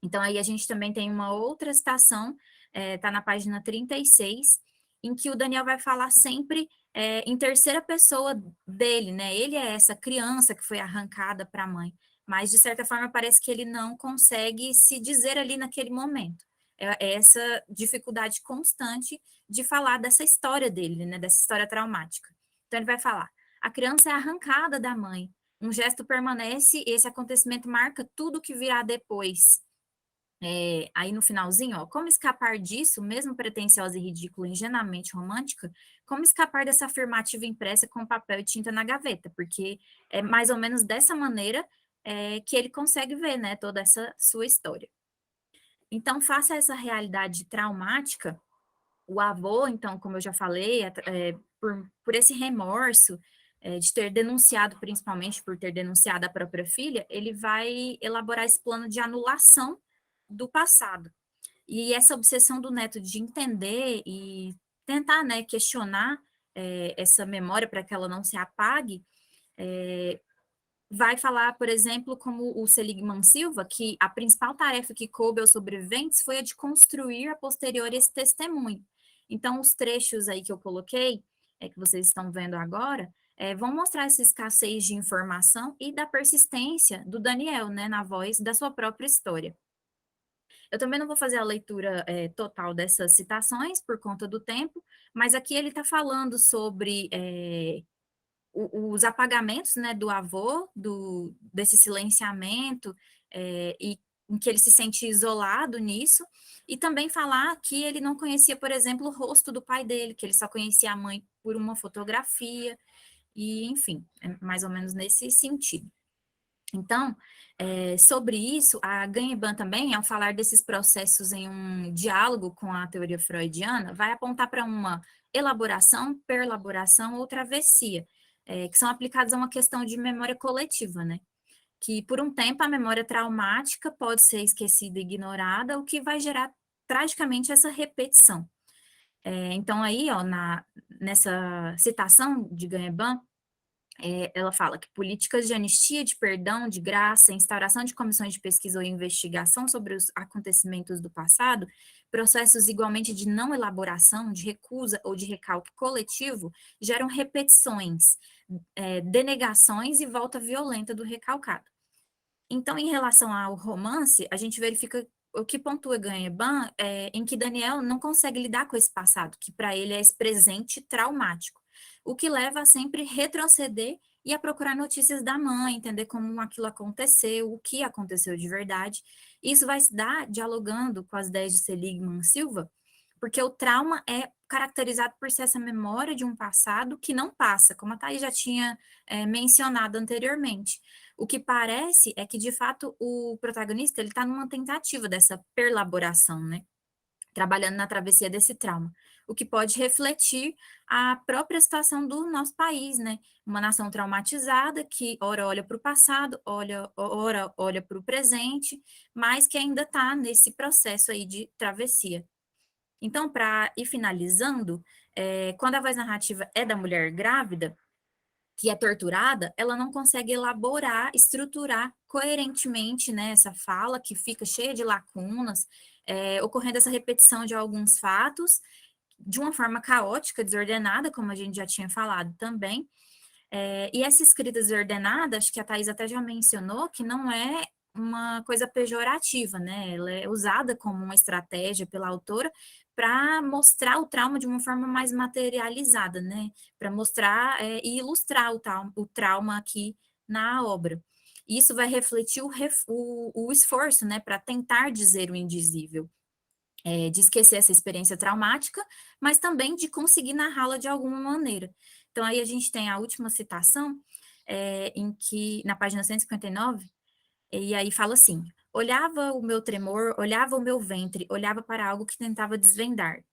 Então, aí a gente também tem uma outra citação, tá na página 36, em que o Daniel vai falar sempre em terceira pessoa dele, né? Ele é essa criança que foi arrancada para a mãe, mas de certa forma parece que ele não consegue se dizer ali naquele momento. É essa dificuldade constante de falar dessa história dele, né? Dessa história traumática. Então ele vai falar: a criança é arrancada da mãe, um gesto permanece, esse acontecimento marca tudo que virá depois. Aí no finalzinho, ó, como escapar disso, mesmo pretensiosa e ridícula, ingenuamente romântica, como escapar dessa afirmativa impressa com papel e tinta na gaveta, porque é mais ou menos dessa maneira que ele consegue ver, né, toda essa sua história. Então, face a essa realidade traumática, o avô, então, como eu já falei, por esse remorso de ter denunciado, principalmente por ter denunciado a própria filha, ele vai elaborar esse plano de anulação do passado. E essa obsessão do neto de entender e tentar, né, questionar essa memória para que ela não se apague, vai falar, por exemplo, como o Seligman Silva, que a principal tarefa que coube aos sobreviventes foi a de construir a posteriori esse testemunho. Então, os trechos aí que eu coloquei, que vocês estão vendo agora, vão mostrar essa escassez de informação e da persistência do Daniel, né, na voz da sua própria história. Eu também não vou fazer a leitura total dessas citações por conta do tempo, mas aqui ele está falando sobre os apagamentos, né, do avô, desse silenciamento, e em que ele se sente isolado nisso, e também falar que ele não conhecia, por exemplo, o rosto do pai dele, que ele só conhecia a mãe por uma fotografia, e enfim, é mais ou menos nesse sentido. Então, sobre isso, a Ganheban também, ao falar desses processos em um diálogo com a teoria freudiana, vai apontar para uma elaboração, perlaboração ou travessia, que são aplicados a uma questão de memória coletiva, né? Que por um tempo a memória traumática pode ser esquecida e ignorada, o que vai gerar tragicamente essa repetição. Então aí, ó, nessa citação de Ganheban, ela fala que políticas de anistia, de perdão, de graça, instauração de comissões de pesquisa ou investigação sobre os acontecimentos do passado, processos igualmente de não elaboração, de recusa ou de recalque coletivo, geram repetições, denegações e volta violenta do recalcado. Então, em relação ao romance, a gente verifica o que pontua Ganheban em que Daniel não consegue lidar com esse passado, que para ele é esse presente traumático, o que leva a sempre retroceder e a procurar notícias da mãe, entender como aquilo aconteceu, o que aconteceu de verdade. Isso vai se dar dialogando com as ideias de Seligman Silva, porque o trauma é caracterizado por ser essa memória de um passado que não passa, como a Thaís já tinha mencionado anteriormente. O que parece é que, de fato, o protagonista ele está numa tentativa dessa perlaboração, né? Trabalhando na travessia desse trauma, o que pode refletir a própria situação do nosso país, né? Uma nação traumatizada que ora olha para o passado, ora olha para o presente, mas que ainda está nesse processo aí de travessia. Então, para ir finalizando, quando a voz narrativa é da mulher grávida, que é torturada, ela não consegue elaborar, estruturar coerentemente, né, essa fala, que fica cheia de lacunas, ocorrendo essa repetição de alguns fatos, de uma forma caótica, desordenada, como a gente já tinha falado também. E essa escrita desordenada, acho que a Thaís até já mencionou, que não é uma coisa pejorativa, né? Ela é usada como uma estratégia pela autora para mostrar o trauma de uma forma mais materializada, né? Para mostrar e ilustrar o trauma aqui na obra. Isso vai refletir o esforço, né, para tentar dizer o indizível, de esquecer essa experiência traumática, mas também de conseguir narrá-la de alguma maneira. Então, aí a gente tem a última citação, em que, na página 159, e aí fala assim: olhava o meu tremor, olhava o meu ventre, olhava para algo que tentava desvendar.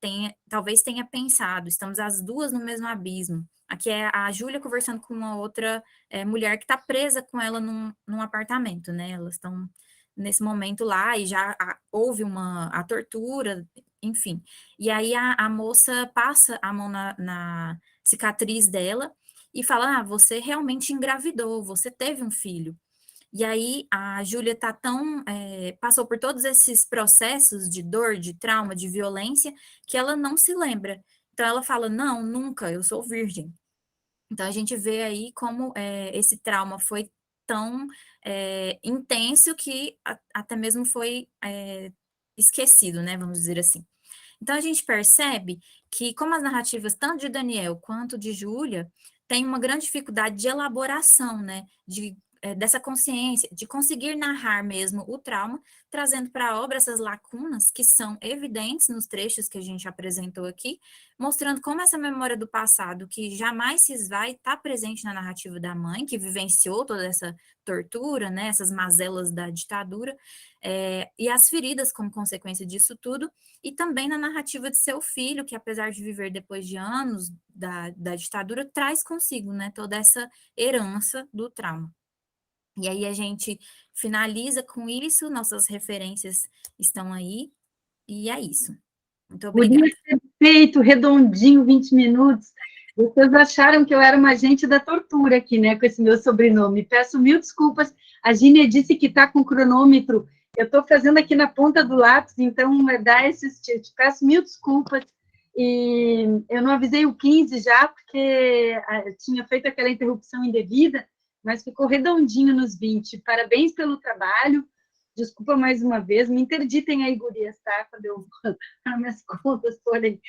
Talvez tenha pensado, estamos as duas no mesmo abismo. Aqui é a Júlia conversando com uma outra mulher que está presa com ela num apartamento, né? Elas estão nesse momento lá e já houve a tortura, enfim. E aí a moça passa a mão na cicatriz dela e fala: você realmente engravidou, você teve um filho. E aí a Júlia passou por todos esses processos de dor, de trauma, de violência, que ela não se lembra. Então ela fala: não, nunca, eu sou virgem. Então a gente vê aí como esse trauma foi tão intenso que até mesmo foi esquecido, né? Vamos dizer assim. Então a gente percebe que, como as narrativas tanto de Daniel quanto de Júlia têm uma grande dificuldade de elaboração, né? Dessa consciência, de conseguir narrar mesmo o trauma, trazendo para a obra essas lacunas que são evidentes nos trechos que a gente apresentou aqui, mostrando como essa memória do passado, que jamais se esvai, está presente na narrativa da mãe, que vivenciou toda essa tortura, né, essas mazelas da ditadura, e as feridas como consequência disso tudo, e também na narrativa de seu filho, que apesar de viver depois de anos da ditadura, traz consigo, né, toda essa herança do trauma. E aí a gente finaliza com isso, nossas referências estão aí, e é isso. Muito obrigada. Podia ter feito redondinho 20 minutos. Vocês acharam que eu era uma agente da tortura aqui, né, com esse meu sobrenome. Peço mil desculpas. A Gínia disse que está com cronômetro. Eu estou fazendo aqui na ponta do lápis, então dá esses tilt. Peço mil desculpas. E eu não avisei o 15 já, porque tinha feito aquela interrupção indevida, mas ficou redondinho nos 20. Parabéns pelo trabalho. Desculpa mais uma vez. Me interditem aí, gurias, tá? Quando as minhas contas forem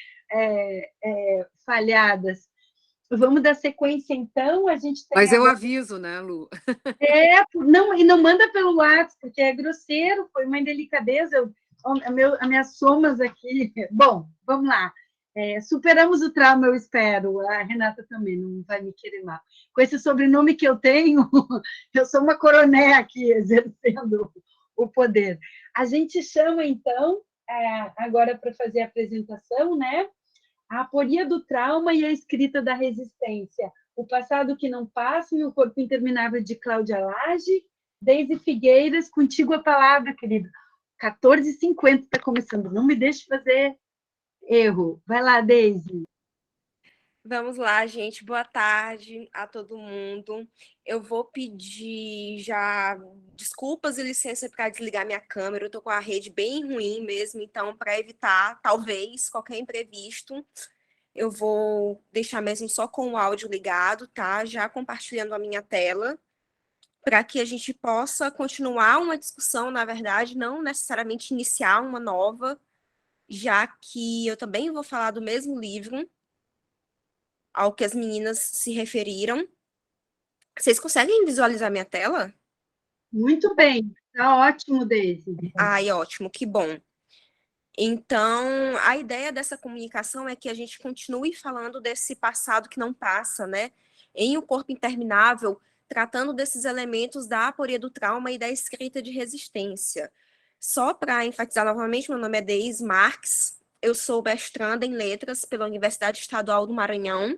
falhadas. Vamos dar sequência, então. A gente tem Mas eu agora... aviso, né, Lu? Não, e não manda pelo WhatsApp, porque é grosseiro, foi uma indelicadeza. As minhas somas aqui. Bom, vamos lá. Superamos o trauma, eu espero. A Renata também não vai me querer mal. Com esse sobrenome que eu tenho, eu sou uma coroné aqui, exercendo o poder. A gente chama, então, agora para fazer a apresentação, né? A aporia do trauma e a escrita da resistência. O passado que não passa e o corpo interminável de Cláudia Lage. Deise Figueiras, contigo a palavra, querida. 14h50 está começando, não me deixe fazer erro. Vai lá, Deise. Vamos lá, gente. Boa tarde a todo mundo. Eu vou pedir já desculpas e licença para desligar minha câmera. Eu estou com a rede bem ruim mesmo, então, para evitar, talvez, qualquer imprevisto, eu vou deixar mesmo só com o áudio ligado, tá? Já compartilhando a minha tela, para que a gente possa continuar uma discussão, na verdade, não necessariamente iniciar uma nova, já que eu também vou falar do mesmo livro ao que as meninas se referiram. Vocês conseguem visualizar minha tela? Muito bem, está ótimo, Deise. Ai, ótimo, que bom. Então, a ideia dessa comunicação é que a gente continue falando desse passado que não passa, né? Em O Corpo Interminável, tratando desses elementos da aporia do trauma e da escrita de resistência. Só para enfatizar novamente, meu nome é Deise Marques, eu sou mestranda em Letras pela Universidade Estadual do Maranhão,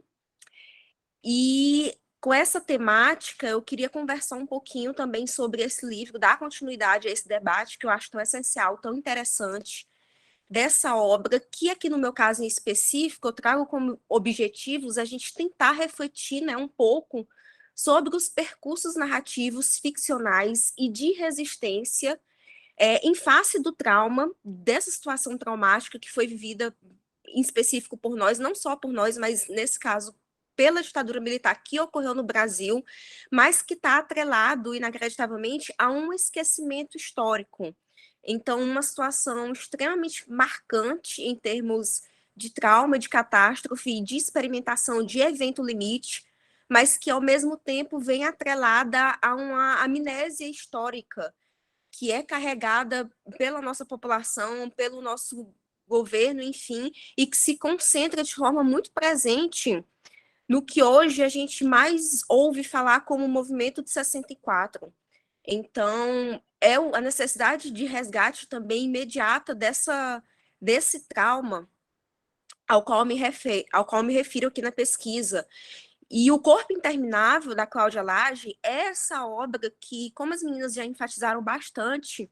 e com essa temática, eu queria conversar um pouquinho também sobre esse livro, dar continuidade a esse debate que eu acho tão essencial, tão interessante, dessa obra, que aqui no meu caso em específico, eu trago como objetivos a gente tentar refletir, né, um pouco sobre os percursos narrativos ficcionais e de resistência em face do trauma, dessa situação traumática que foi vivida em específico por nós, não só por nós, mas nesse caso pela ditadura militar que ocorreu no Brasil, mas que está atrelado, inacreditavelmente, a um esquecimento histórico. Então, uma situação extremamente marcante em termos de trauma, de catástrofe, de experimentação de evento limite, mas que, ao mesmo tempo, vem atrelada a uma amnésia histórica, que é carregada pela nossa população, pelo nosso governo, enfim, e que se concentra de forma muito presente no que hoje a gente mais ouve falar como o movimento de 64. Então, a necessidade de resgate também imediata desse trauma ao qual me refiro aqui na pesquisa. E O Corpo Interminável, da Cláudia Lage, é essa obra que, como as meninas já enfatizaram bastante,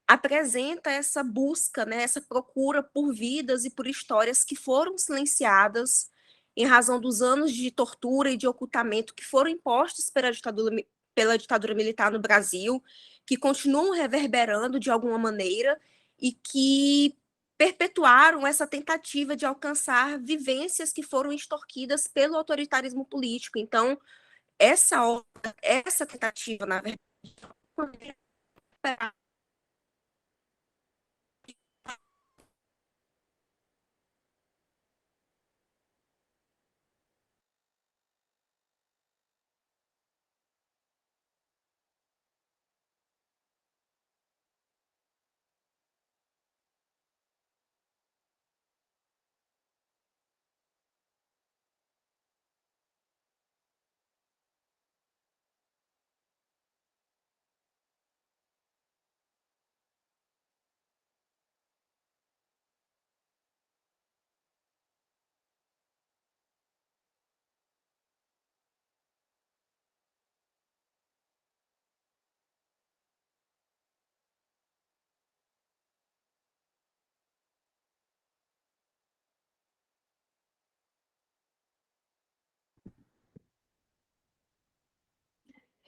apresenta essa busca, né, essa procura por vidas e por histórias que foram silenciadas em razão dos anos de tortura e de ocultamento que foram impostos pela ditadura militar no Brasil, que continuam reverberando de alguma maneira e que perpetuaram essa tentativa de alcançar vivências que foram extorquidas pelo autoritarismo político. Então, essa tentativa, na verdade,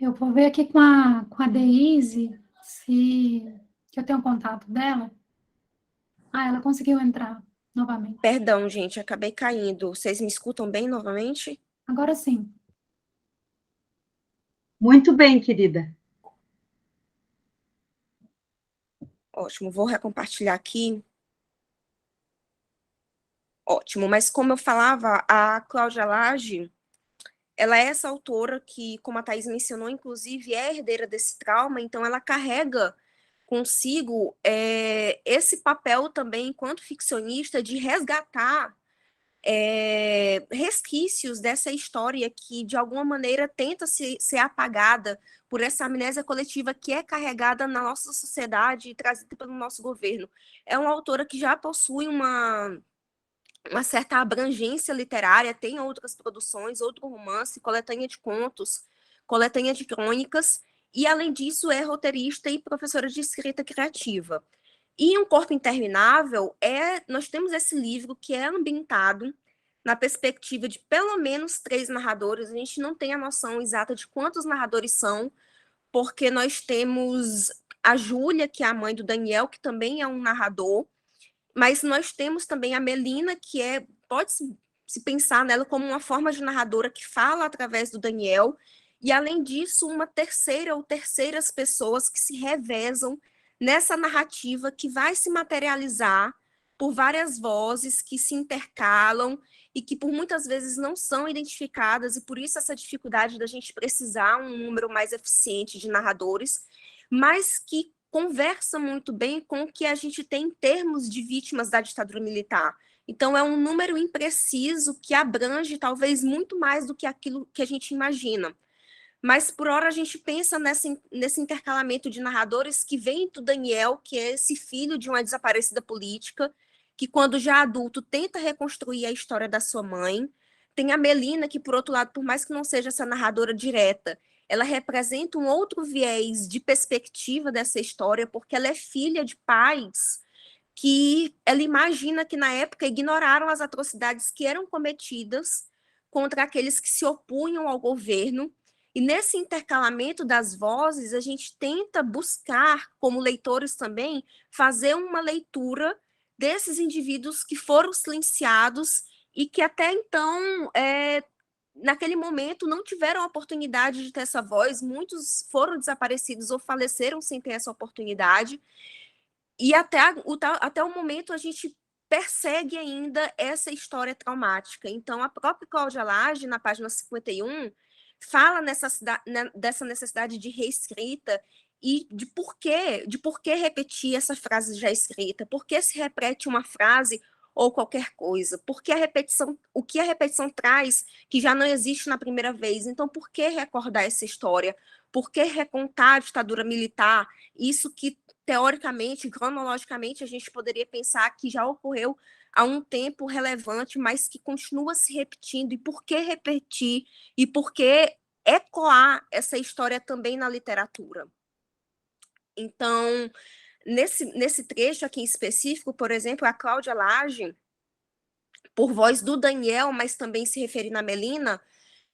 Eu vou ver aqui com a Deise, que eu tenho o contato dela. Ah, ela conseguiu entrar novamente. Perdão, gente, acabei caindo. Vocês me escutam bem novamente? Agora sim. Muito bem, querida. Ótimo, vou recompartilhar aqui. Ótimo, mas como eu falava, a Cláudia Lage, ela é essa autora que, como a Thaís mencionou, inclusive é herdeira desse trauma, então ela carrega consigo esse papel também, enquanto ficcionista, de resgatar resquícios dessa história que, de alguma maneira, tenta ser apagada por essa amnésia coletiva que é carregada na nossa sociedade e trazida pelo nosso governo. É uma autora que já possui uma certa abrangência literária, tem outras produções, outro romance, coletânea de contos, coletânea de crônicas, e, além disso, é roteirista e professora de escrita criativa. E Um Corpo Interminável, nós temos esse livro que é ambientado na perspectiva de pelo menos 3 narradores. A gente não tem a noção exata de quantos narradores são, porque nós temos a Júlia, que é a mãe do Daniel, que também é um narrador, mas nós temos também a Melina, que pode-se pensar nela como uma forma de narradora que fala através do Daniel, e, além disso, uma terceira ou terceiras pessoas que se revezam nessa narrativa que vai se materializar por várias vozes que se intercalam e que, por muitas vezes, não são identificadas, e por isso essa dificuldade da gente precisar um número mais eficiente de narradores, mas que conversa muito bem com o que a gente tem em termos de vítimas da ditadura militar. Então, é um número impreciso que abrange talvez muito mais do que aquilo que a gente imagina. Mas, por hora, a gente pensa nesse intercalamento de narradores que vem do Daniel, que é esse filho de uma desaparecida política, que, quando já adulto, tenta reconstruir a história da sua mãe. Tem a Melina, que, por outro lado, por mais que não seja essa narradora direta, ela representa um outro viés de perspectiva dessa história, porque ela é filha de pais que ela imagina que, na época, ignoraram as atrocidades que eram cometidas contra aqueles que se opunham ao governo. E, nesse intercalamento das vozes, a gente tenta buscar, como leitores também, fazer uma leitura desses indivíduos que foram silenciados e que, até então, naquele momento, não tiveram a oportunidade de ter essa voz. Muitos foram desaparecidos ou faleceram sem ter essa oportunidade. E até o momento a gente persegue ainda essa história traumática. Então, a própria Cláudia Lage, na página 51, fala dessa necessidade de reescrita e de por que repetir essa frase já escrita, por que se repete uma frase ou qualquer coisa, porque o que a repetição traz que já não existe na primeira vez. Então, por que recordar essa história? Por que recontar a ditadura militar? Isso que, teoricamente, cronologicamente, a gente poderia pensar que já ocorreu há um tempo relevante, mas que continua se repetindo. E por que repetir? E por que ecoar essa história também na literatura? Então, nesse trecho aqui em específico, por exemplo, a Cláudia Lage, por voz do Daniel, mas também se referindo à Melina,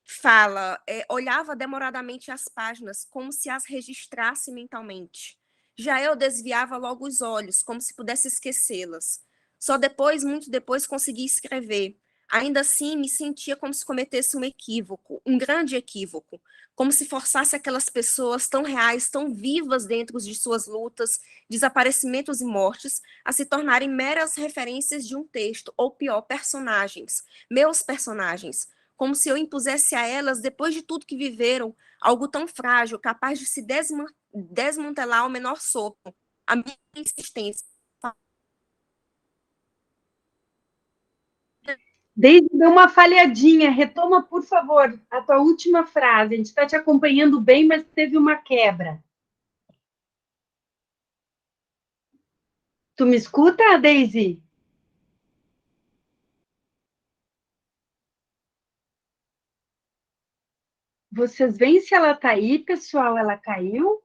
fala, olhava demoradamente as páginas, como se as registrasse mentalmente. Já eu desviava logo os olhos, como se pudesse esquecê-las. Só depois, muito depois, consegui escrever. Ainda assim, me sentia como se cometesse um equívoco, um grande equívoco, como se forçasse aquelas pessoas tão reais, tão vivas dentro de suas lutas, desaparecimentos e mortes, a se tornarem meras referências de um texto, ou pior, personagens, meus personagens, como se eu impusesse a elas, depois de tudo que viveram, algo tão frágil, capaz de se desmantelar ao menor sopro, a minha insistência. Deise, deu uma falhadinha. Retoma, por favor, a tua última frase. A gente está te acompanhando bem, mas teve uma quebra. Tu me escuta, Deise? Vocês veem se ela está aí, pessoal? Ela caiu?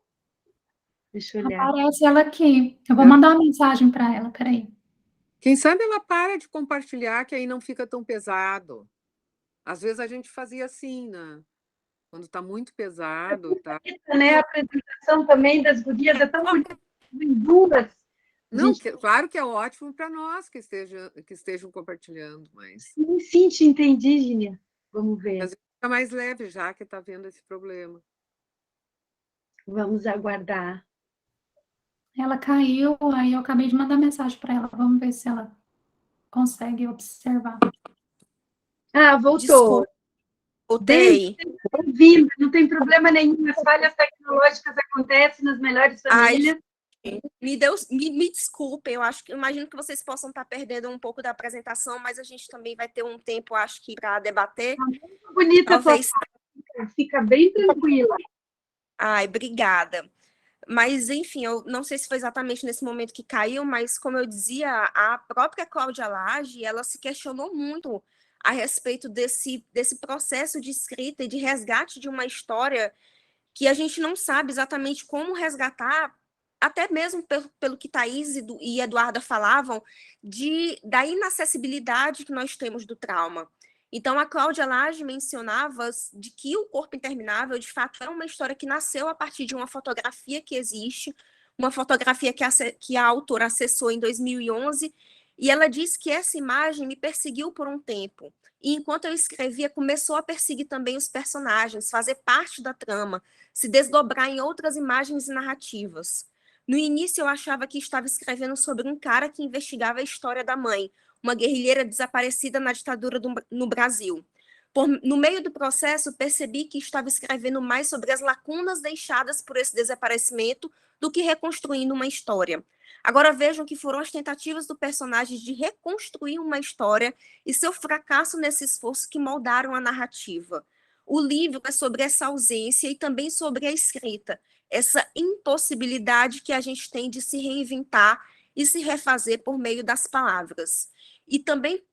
Deixa eu olhar. Aparece ela aqui. Eu vou mandar uma mensagem para ela, peraí. Quem sabe ela para de compartilhar, que aí não fica tão pesado. Às vezes a gente fazia assim, né? Quando está muito pesado, tá? Né? A apresentação também das gurias é tão bonita, em duas. Não, claro que é ótimo para nós que estejam compartilhando, mas Sim, te entendi, Gínia. Vamos ver. às vezes fica mais leve já que está vendo esse problema. Vamos aguardar. Ela caiu, aí eu acabei de mandar mensagem para ela. Vamos ver se ela consegue observar. Ah, voltou. Desculpa, voltei. Bem-vinda, não tem problema nenhum. As falhas tecnológicas acontecem nas melhores famílias. Me desculpem, imagino que vocês possam estar perdendo um pouco da apresentação, mas a gente também vai ter um tempo, acho que, para debater. Muito bonita, Talvez... fica bem tranquila. Ai, obrigada. Mas, enfim, eu não sei se foi exatamente nesse momento que caiu, mas, como eu dizia, a própria Cláudia Lage, ela se questionou muito a respeito desse processo de escrita e de resgate de uma história que a gente não sabe exatamente como resgatar, até mesmo pelo que Thaís e Eduarda falavam, da inacessibilidade que nós temos do trauma. Então, a Cláudia Lage mencionava de que O Corpo Interminável, de fato, é uma história que nasceu a partir de uma fotografia que existe, uma fotografia que a autora acessou em 2011, e ela disse que essa imagem me perseguiu por um tempo. E enquanto eu escrevia, começou a perseguir também os personagens, fazer parte da trama, se desdobrar em outras imagens e narrativas. No início, eu achava que estava escrevendo sobre um cara que investigava a história da mãe, uma guerrilheira desaparecida na ditadura no Brasil. No meio do processo, percebi que estava escrevendo mais sobre as lacunas deixadas por esse desaparecimento do que reconstruindo uma história. Agora vejam que foram as tentativas do personagem de reconstruir uma história e seu fracasso nesse esforço que moldaram a narrativa. O livro é sobre essa ausência e também sobre a escrita, essa impossibilidade que a gente tem de se reinventar e se refazer por meio das palavras. E também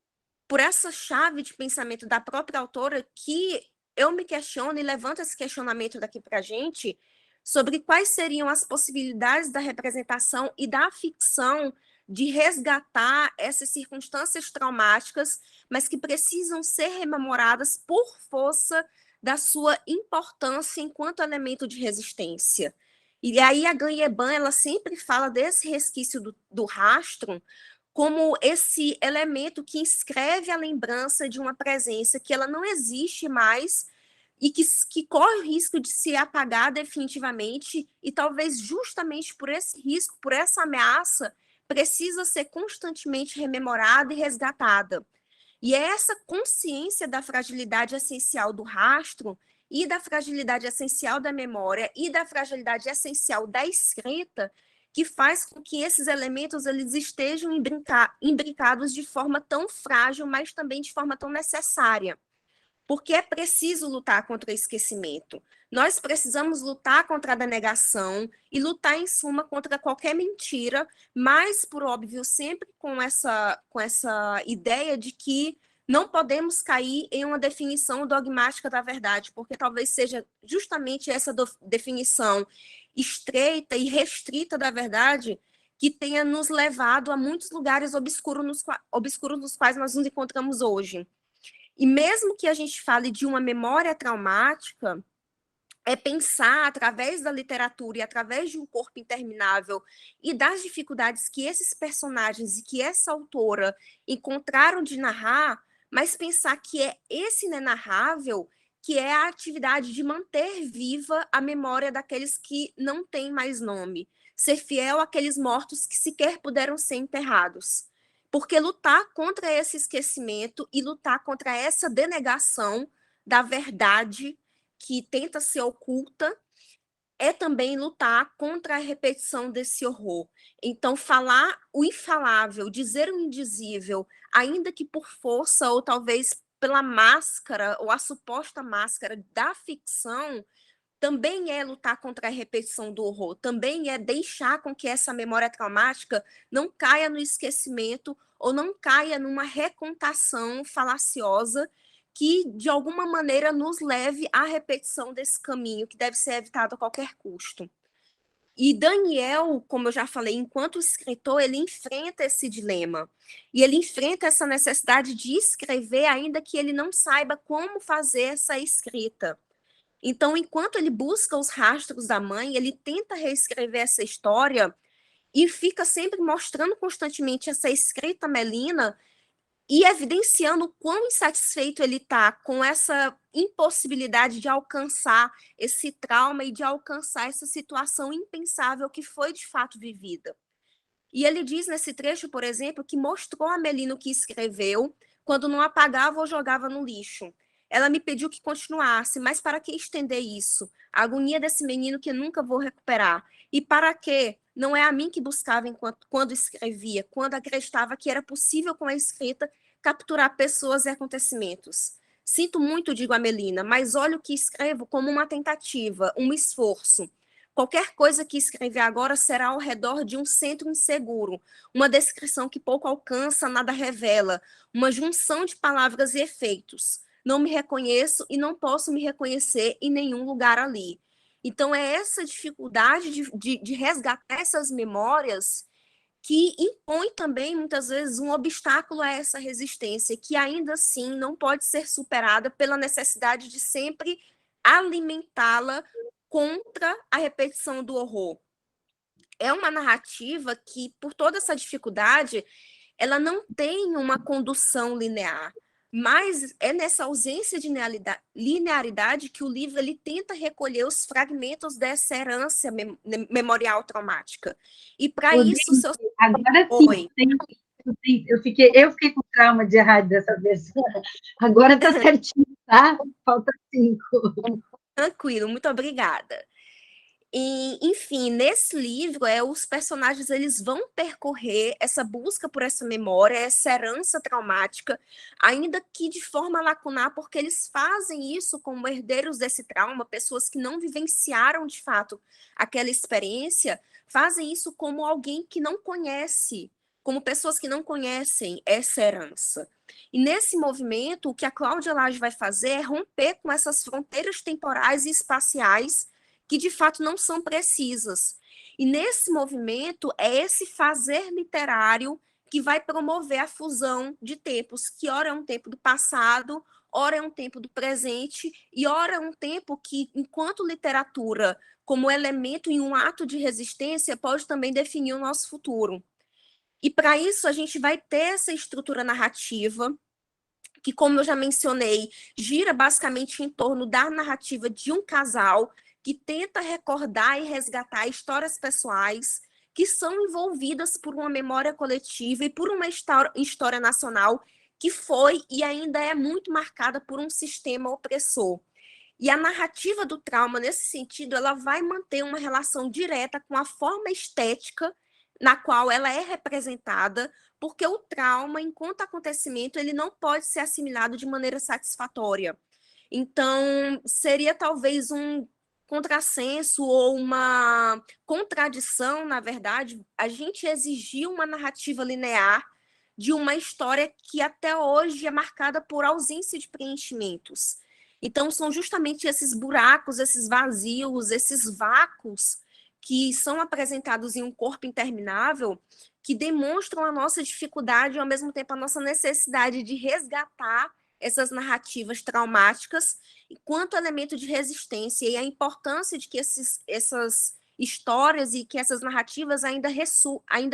por essa chave de pensamento da própria autora que eu me questiono e levanto esse questionamento daqui para a gente sobre quais seriam as possibilidades da representação e da ficção de resgatar essas circunstâncias traumáticas, mas que precisam ser rememoradas por força da sua importância enquanto elemento de resistência. E aí a Ganyeban, ela sempre fala desse resquício do rastro como esse elemento que inscreve a lembrança de uma presença que ela não existe mais e que corre o risco de se apagar definitivamente, e talvez justamente por esse risco, por essa ameaça, precisa ser constantemente rememorada e resgatada. E é essa consciência da fragilidade essencial do rastro e da fragilidade essencial da memória e da fragilidade essencial da escrita que faz com que esses elementos eles estejam imbricados de forma tão frágil, mas também de forma tão necessária. Porque é preciso lutar contra o esquecimento. Nós precisamos lutar contra a denegação e lutar, em suma, contra qualquer mentira, mas, por óbvio, sempre com essa ideia de que não podemos cair em uma definição dogmática da verdade, porque talvez seja justamente essa definição estreita e restrita da verdade que tenha nos levado a muitos lugares obscuros nos quais nós nos encontramos hoje. E mesmo que a gente fale de uma memória traumática, é pensar através da literatura e através de Um Corpo Interminável e das dificuldades que esses personagens e que essa autora encontraram de narrar, mas pensar que é esse inenarrável que é a atividade de manter viva a memória daqueles que não têm mais nome, ser fiel àqueles mortos que sequer puderam ser enterrados. Porque lutar contra esse esquecimento e lutar contra essa denegação da verdade que tenta ser oculta é também lutar contra a repetição desse horror. Então, falar o infalável, dizer o indizível, ainda que por força ou talvez pela máscara ou a suposta máscara da ficção, também é lutar contra a repetição do horror, também é deixar com que essa memória traumática não caia no esquecimento ou não caia numa recontação falaciosa que, de alguma maneira, nos leve à repetição desse caminho, que deve ser evitado a qualquer custo. E Daniel, como eu já falei, enquanto escritor, ele enfrenta esse dilema. E ele enfrenta essa necessidade de escrever, ainda que ele não saiba como fazer essa escrita. Então, enquanto ele busca os rastros da mãe, ele tenta reescrever essa história e fica sempre mostrando constantemente essa escrita Melina e evidenciando o quão insatisfeito ele está com essa impossibilidade de alcançar esse trauma e de alcançar essa situação impensável que foi de fato vivida. E ele diz nesse trecho, por exemplo, que mostrou a Melina o que escreveu quando não apagava ou jogava no lixo. Ela me pediu que continuasse, mas para que estender isso? A agonia desse menino que nunca vou recuperar. E para quê? Não é a mim que buscava quando escrevia, quando acreditava que era possível com a escrita capturar pessoas e acontecimentos. Sinto muito, digo a Melina, mas olho o que escrevo como uma tentativa, um esforço. Qualquer coisa que escrever agora será ao redor de um centro inseguro, uma descrição que pouco alcança, nada revela, uma junção de palavras e efeitos. Não me reconheço e não posso me reconhecer em nenhum lugar ali. Então, é essa dificuldade de resgatar essas memórias que impõe também, muitas vezes, um obstáculo a essa resistência, que ainda assim não pode ser superada pela necessidade de sempre alimentá-la contra a repetição do horror. É uma narrativa que, por toda essa dificuldade, ela não tem uma condução linear, mas é nessa ausência de linearidade que o livro ele tenta recolher os fragmentos dessa herança memorial traumática. E para isso, seu... Agora sim, eu fiquei com trauma de rádio dessa vez. Agora está certinho, tá? Falta 5. Tranquilo, muito obrigada. E, enfim, nesse livro, os personagens eles vão percorrer essa busca por essa memória, essa herança traumática, ainda que de forma lacunar, porque eles fazem isso como herdeiros desse trauma, pessoas que não vivenciaram de fato aquela experiência, fazem isso como alguém que não conhece, como pessoas que não conhecem essa herança. E nesse movimento, o que a Cláudia Lage vai fazer é romper com essas fronteiras temporais e espaciais que de fato não são precisas. E nesse movimento é esse fazer literário que vai promover a fusão de tempos, que ora é um tempo do passado, ora é um tempo do presente, e ora é um tempo que, enquanto literatura, como elemento em um ato de resistência, pode também definir o nosso futuro. E para isso a gente vai ter essa estrutura narrativa, que, como eu já mencionei, gira basicamente em torno da narrativa de um casal que tenta recordar e resgatar histórias pessoais que são envolvidas por uma memória coletiva e por uma história nacional que foi e ainda é muito marcada por um sistema opressor. E a narrativa do trauma, nesse sentido, ela vai manter uma relação direta com a forma estética na qual ela é representada, porque o trauma, enquanto acontecimento, ele não pode ser assimilado de maneira satisfatória. Então, seria talvez um contrassenso ou uma contradição, na verdade, a gente exigir uma narrativa linear de uma história que até hoje é marcada por ausência de preenchimentos. Então, são justamente esses buracos, esses vazios, esses vácuos que são apresentados em um corpo interminável que demonstram a nossa dificuldade e, ao mesmo tempo, a nossa necessidade de resgatar essas narrativas traumáticas enquanto elemento de resistência e a importância de que essas histórias e que essas narrativas ainda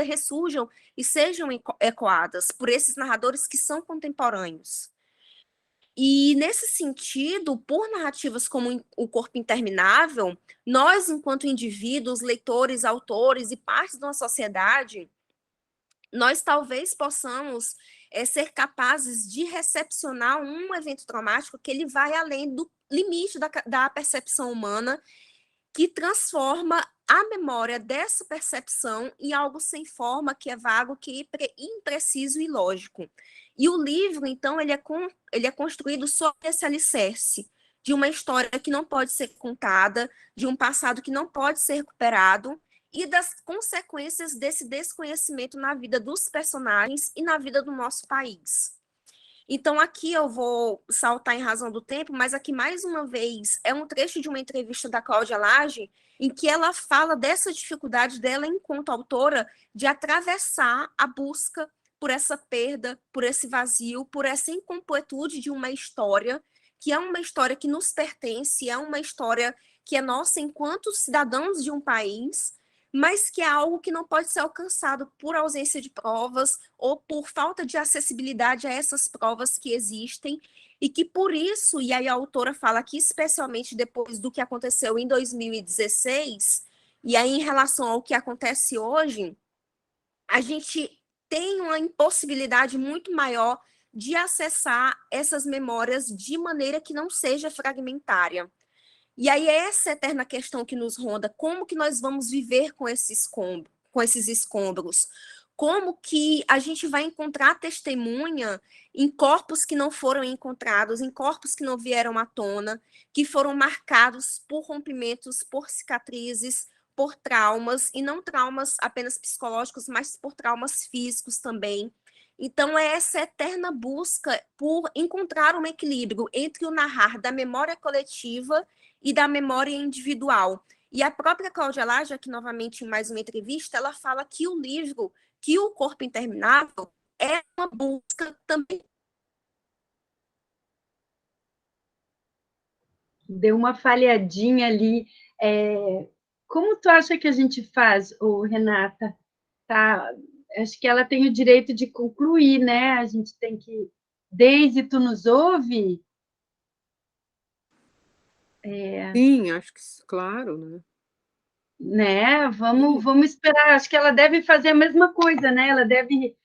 ressurjam e sejam ecoadas por esses narradores que são contemporâneos. E, nesse sentido, por narrativas como O Corpo Interminável, nós, enquanto indivíduos, leitores, autores e partes da sociedade, nós talvez possamos ser capazes de recepcionar um evento traumático que ele vai além do limite da percepção humana, que transforma a memória dessa percepção em algo sem forma, que é vago, que é impreciso e ilógico. E o livro, então, ele é construído sobre esse alicerce de uma história que não pode ser contada, de um passado que não pode ser recuperado, e das consequências desse desconhecimento na vida dos personagens e na vida do nosso país. Então, aqui eu vou saltar em razão do tempo, mas aqui, mais uma vez, é um trecho de uma entrevista da Cláudia Lage, em que ela fala dessa dificuldade dela, enquanto autora, de atravessar a busca por essa perda, por esse vazio, por essa incompletude de uma história que é uma história que nos pertence, é uma história que é nossa enquanto cidadãos de um país, mas que é algo que não pode ser alcançado por ausência de provas ou por falta de acessibilidade a essas provas que existem, e que por isso, e aí a autora fala que especialmente depois do que aconteceu em 2016, e aí em relação ao que acontece hoje, a gente tem uma impossibilidade muito maior de acessar essas memórias de maneira que não seja fragmentária. E aí essa eterna questão que nos ronda, como que nós vamos viver com esses escombros? Como que a gente vai encontrar testemunha em corpos que não foram encontrados, em corpos que não vieram à tona, que foram marcados por rompimentos, por cicatrizes, por traumas, e não traumas apenas psicológicos, mas por traumas físicos também. Então, é essa eterna busca por encontrar um equilíbrio entre o narrar da memória coletiva e da memória individual. E a própria Cláudia Lage, aqui novamente em mais uma entrevista, ela fala que o livro, que o Corpo Interminável, é uma busca também. Deu uma falhadinha ali. Como tu acha que a gente faz, Renata? Tá, acho que ela tem o direito de concluir, né? A gente tem que... Deise, tu nos ouve? Sim, acho que claro, né? Vamos esperar. Acho que ela deve fazer a mesma coisa, né? Ela deve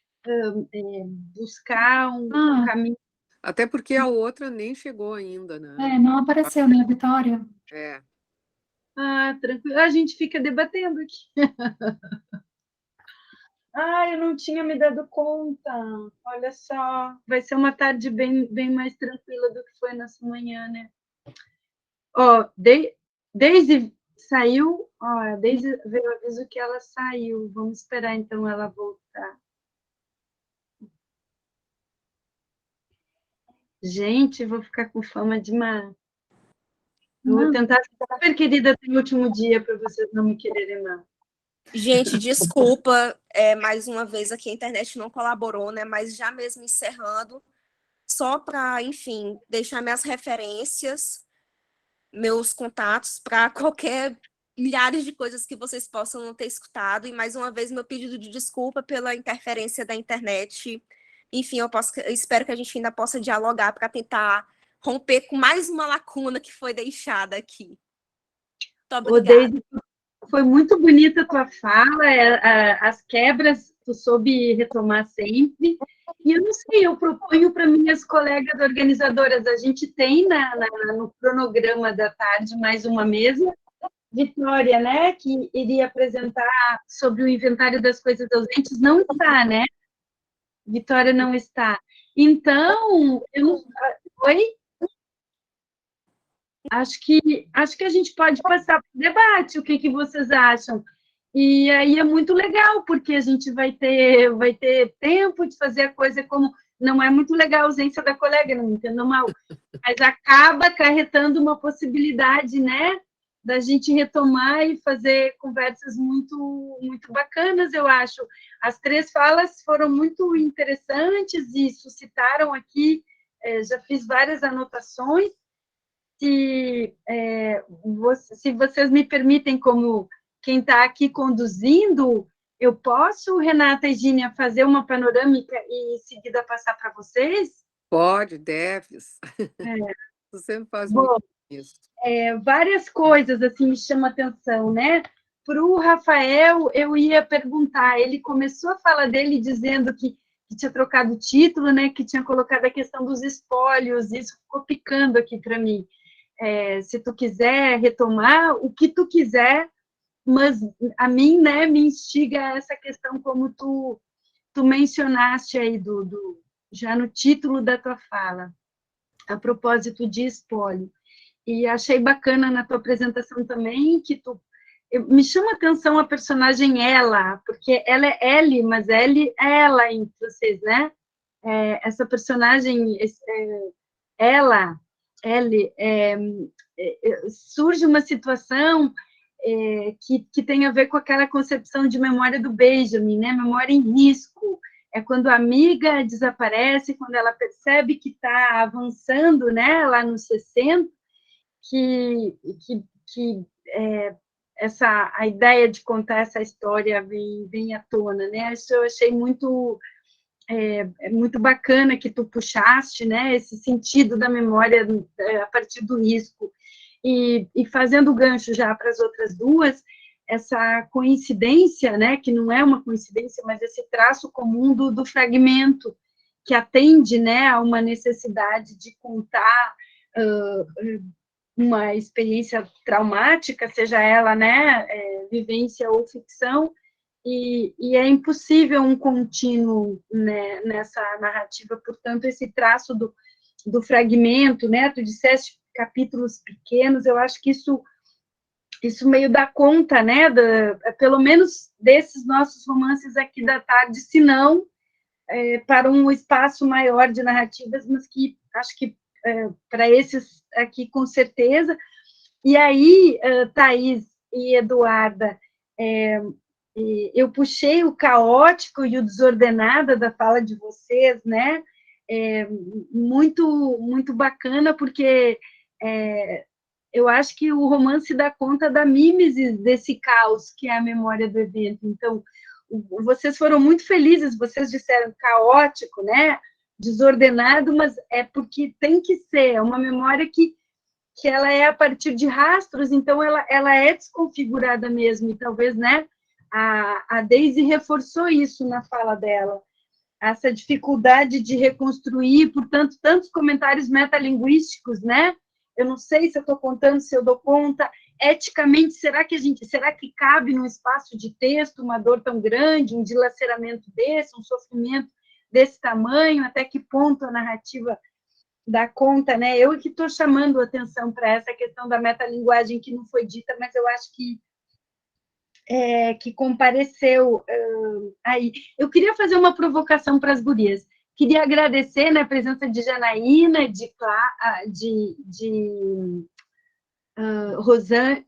buscar um caminho. Até porque a outra nem chegou ainda, né? Não apareceu, né, Vitória? É. Tranquilo. A gente fica debatendo aqui. Eu não tinha me dado conta. Olha só, vai ser uma tarde bem mais tranquila do que foi nessa manhã, né? Deise saiu. A Deise veio o aviso que ela saiu. Vamos esperar, então, ela voltar. Gente, vou ficar com fama de má. Vou tentar ser super querida até o último dia para vocês não me quererem mal. Gente, desculpa, mais uma vez aqui a internet não colaborou, né? Mas já mesmo encerrando, só para, enfim, deixar minhas referências, meus contatos para qualquer milhares de coisas que vocês possam não ter escutado. E mais uma vez meu pedido de desculpa pela interferência da internet. Enfim, eu espero que a gente ainda possa dialogar para tentar romper com mais uma lacuna que foi deixada aqui. Muito obrigada. Deise, foi muito bonita a tua fala, as quebras tu soube retomar sempre, e eu não sei, eu proponho para minhas colegas organizadoras, a gente tem no cronograma da tarde mais uma mesa, Vitória, né, que iria apresentar sobre o inventário das coisas ausentes, não está, né? Vitória não está. Então, Oi? Acho que a gente pode passar para o debate, o que vocês acham? E aí é muito legal, porque a gente vai ter tempo de fazer a coisa como... Não é muito legal a ausência da colega, não me entendam mal, mas acaba acarretando uma possibilidade, né, da gente retomar e fazer conversas muito, muito bacanas, eu acho. As 3 falas foram muito interessantes e suscitaram aqui, já fiz várias anotações. Se vocês me permitem, como quem está aqui conduzindo, eu posso, Renata e Gínia, fazer uma panorâmica e, em seguida, passar para vocês? Pode, deves. Você sempre faz muito isso. Várias coisas assim me chamam a atenção, né? Para o Rafael, eu ia perguntar, ele começou a fala dele dizendo que tinha trocado o título, né? Que tinha colocado a questão dos espólios, isso ficou picando aqui para mim. Se tu quiser retomar, o que tu quiser, mas a mim, né, me instiga essa questão, como tu mencionaste aí, já no título da tua fala, a propósito de espólio. E achei bacana na tua apresentação também, que me chama a atenção a personagem Ela, porque ela é Ellie, mas Ellie é ela em vocês, né? Essa personagem, ela, Ellie, surge uma situação que tem a ver com aquela concepção de memória do Benjamin, né? Memória em risco, é quando a amiga desaparece, quando ela percebe que está avançando, né, lá nos 60, que a ideia de contar essa história vem à tona, né? Isso eu achei muito bacana que tu puxaste, né? Esse sentido da memória a partir do risco. E fazendo o gancho já para as outras duas, essa coincidência, né? Que não é uma coincidência, mas esse traço comum do fragmento, que atende, né, a uma necessidade de contar uma experiência traumática, seja ela, né, vivência ou ficção, e é impossível um contínuo, né, nessa narrativa. Portanto, esse traço do fragmento, né, tu disseste capítulos pequenos, eu acho que isso meio dá conta, né, pelo menos desses nossos romances aqui da tarde, se não para um espaço maior de narrativas, mas que acho que para esses aqui, com certeza. E aí, Thaís e Eduarda, eu puxei o caótico e o desordenado da fala de vocês, né? Muito, muito bacana, porque eu acho que o romance dá conta da mímesis desse caos que é a memória do evento. Então, vocês foram muito felizes, vocês disseram caótico, né? Desordenado, mas é porque tem que ser, é uma memória que ela é a partir de rastros, então ela é desconfigurada mesmo, e talvez, né, a Daisy reforçou isso na fala dela, essa dificuldade de reconstruir, portanto, tantos comentários metalinguísticos, né? Eu não sei se eu estou contando, se eu dou conta, eticamente, será que cabe num espaço de texto uma dor tão grande, um dilaceramento desse, um sofrimento desse tamanho, até que ponto a narrativa dá conta, né? Eu que estou chamando a atenção para essa questão da metalinguagem que não foi dita, mas eu acho que compareceu aí. Eu queria fazer uma provocação para as gurias. Queria agradecer, né, a presença de Janaína, de Rosane,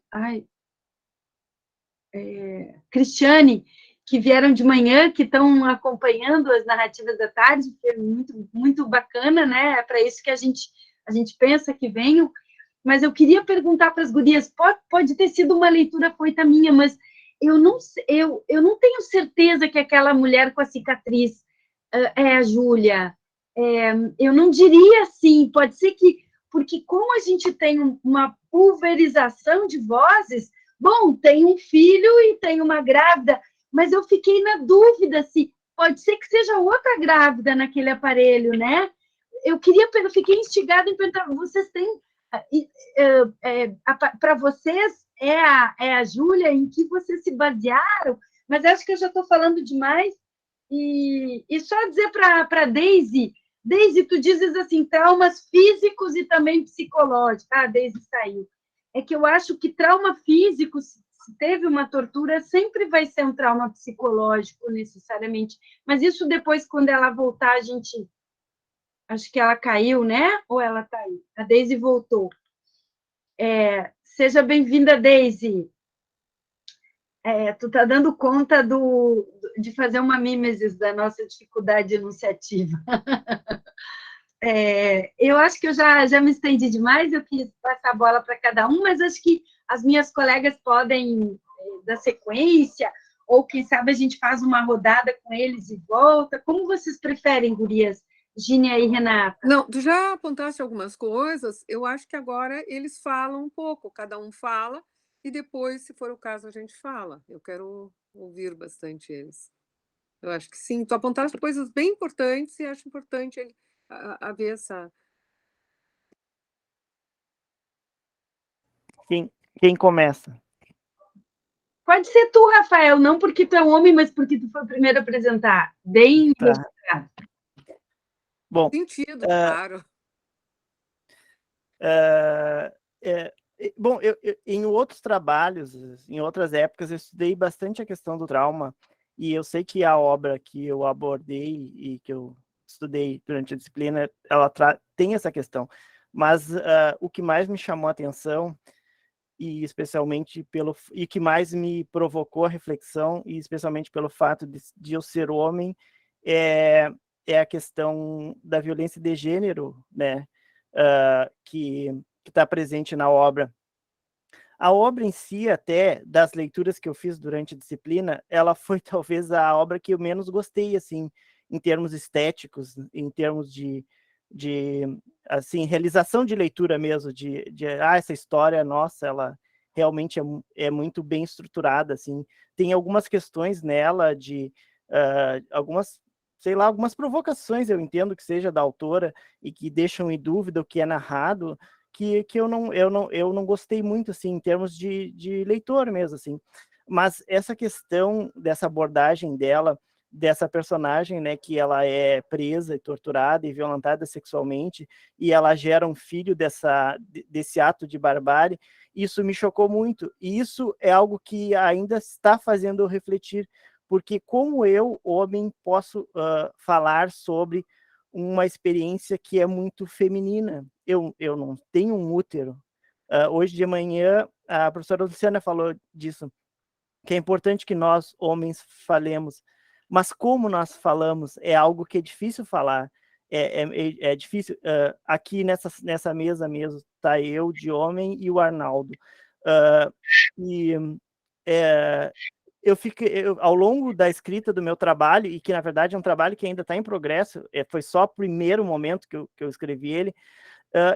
Cristiane, que vieram de manhã, que estão acompanhando as narrativas da tarde, que é muito, muito bacana, né? É para isso que a gente pensa que venham. Mas eu queria perguntar para as gurias, pode ter sido uma leitura feita minha, mas eu não tenho certeza que aquela mulher com a cicatriz é a Júlia. Eu não diria assim, pode ser que, porque como a gente tem uma pulverização de vozes, bom, tem um filho e tem uma grávida, mas eu fiquei na dúvida se pode ser que seja outra grávida naquele aparelho, né? Eu fiquei instigada em perguntar, vocês têm, para vocês, é a Júlia, em que vocês se basearam? Mas acho que eu já estou falando demais, e só dizer para a Daisy, tu dizes assim, traumas físicos e também psicológicos. A Daisy saiu. É que eu acho que trauma físico, se teve uma tortura, sempre vai ser um trauma psicológico, necessariamente. Mas isso depois, quando ela voltar, a gente... Acho que ela caiu, né? Ou ela está aí? A Daisy voltou. Seja bem-vinda, Daisy. Tu está dando conta de fazer uma mímesis da nossa dificuldade enunciativa. Eu acho que eu já me estendi demais, eu quis passar a bola para cada um, mas acho que as minhas colegas podem dar sequência, ou quem sabe a gente faz uma rodada com eles e volta. Como vocês preferem, gurias? Gínia e Renata? Não, tu já apontaste algumas coisas, eu acho que agora eles falam um pouco, cada um fala, e depois, se for o caso, a gente fala. Eu quero ouvir bastante eles. Eu acho que sim, tu apontaste coisas bem importantes e acho importante haver essa... Quem começa? Pode ser tu, Rafael, não porque tu é um homem, mas porque tu foi o primeiro a apresentar. Bem registrado. Bom, Sentido, claro. Bom, em outros trabalhos, em outras épocas, eu estudei bastante a questão do trauma, e eu sei que a obra que eu abordei e que eu estudei durante a disciplina, ela tem essa questão, mas o que mais me chamou a atenção, e especialmente que mais me provocou a reflexão, e especialmente pelo fato de eu ser homem, é a questão da violência de gênero, né, que está presente na obra. A obra em si, até, das leituras que eu fiz durante a disciplina, ela foi talvez a obra que eu menos gostei, assim, em termos estéticos, em termos de assim, realização de leitura mesmo, essa história, nossa, ela realmente é muito bem estruturada, assim. Tem algumas questões nela algumas, sei lá, algumas provocações, eu entendo que seja da autora, e que deixam em dúvida o que é narrado, que eu não gostei muito, assim, em termos de leitor mesmo, assim. Mas essa questão dessa abordagem dela, dessa personagem, né, que ela é presa, torturada e violentada sexualmente, e ela gera um filho desse ato de barbárie, isso me chocou muito. E isso é algo que ainda está fazendo eu refletir, porque como eu, homem, posso falar sobre uma experiência que é muito feminina. Eu não tenho um útero. Hoje de manhã, a professora Luciana falou disso, que é importante que nós, homens, falemos. Mas como nós falamos, é algo que é difícil falar. É difícil. Aqui nessa mesa mesmo, está eu, de homem, e o Arnaldo. Ao longo da escrita do meu trabalho, e que na verdade é um trabalho que ainda está em progresso, foi só o primeiro momento que eu escrevi ele,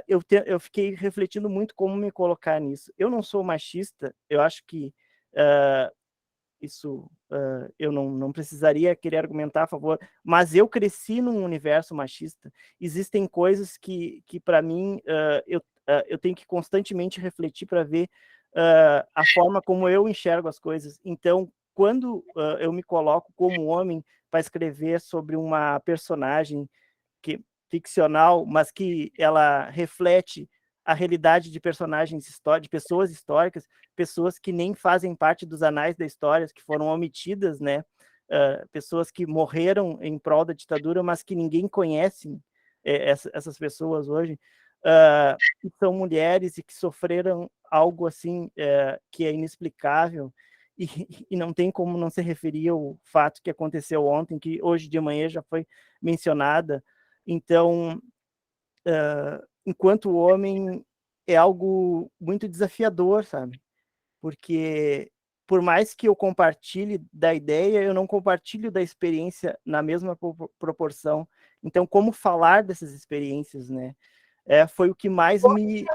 eu fiquei refletindo muito como me colocar nisso. Eu não sou machista, eu acho que isso eu não precisaria querer argumentar a favor, mas eu cresci num universo machista. Existem coisas que para mim, eu tenho que constantemente refletir para ver a forma como eu enxergo as coisas. Então, quando eu me coloco como homem para escrever sobre uma personagem ficcional, mas que ela reflete a realidade de personagens de pessoas históricas, pessoas que nem fazem parte dos anais da história, que foram omitidas, né? Pessoas que morreram em prol da ditadura, mas que ninguém conhece essas pessoas hoje, que são mulheres e que sofreram algo assim que é inexplicável, e não tem como não se referir ao fato que aconteceu ontem, que hoje de manhã já foi mencionada. Então, enquanto homem, é algo muito desafiador, sabe? Porque, por mais que eu compartilhe da ideia, eu não compartilho da experiência na mesma proporção. Então, como falar dessas experiências, né? Foi o que mais me...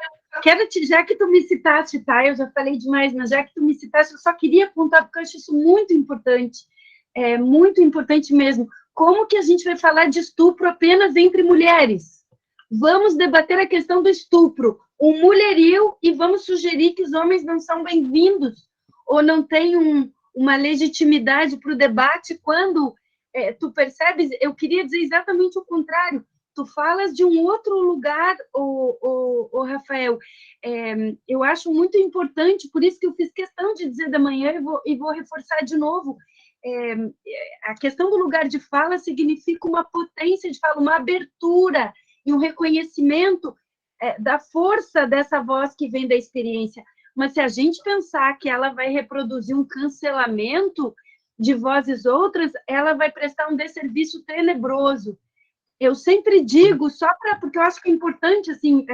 Já que tu me citaste, tá? Eu já falei demais, mas já que tu me citaste, eu só queria apontar, porque eu acho isso muito importante mesmo. Como que a gente vai falar de estupro apenas entre mulheres? Vamos debater a questão do estupro, o mulherio, e vamos sugerir que os homens não são bem-vindos ou não têm uma legitimidade para o debate quando tu percebes, eu queria dizer exatamente o contrário. Tu falas de um outro lugar, o Rafael. Eu acho muito importante, por isso que eu fiz questão de dizer da manhã e vou reforçar de novo. A questão do lugar de fala significa uma potência de fala, uma abertura e um reconhecimento da força dessa voz que vem da experiência. Mas se a gente pensar que ela vai reproduzir um cancelamento de vozes outras, ela vai prestar um desserviço tenebroso. Eu sempre digo, porque eu acho que é importante assim,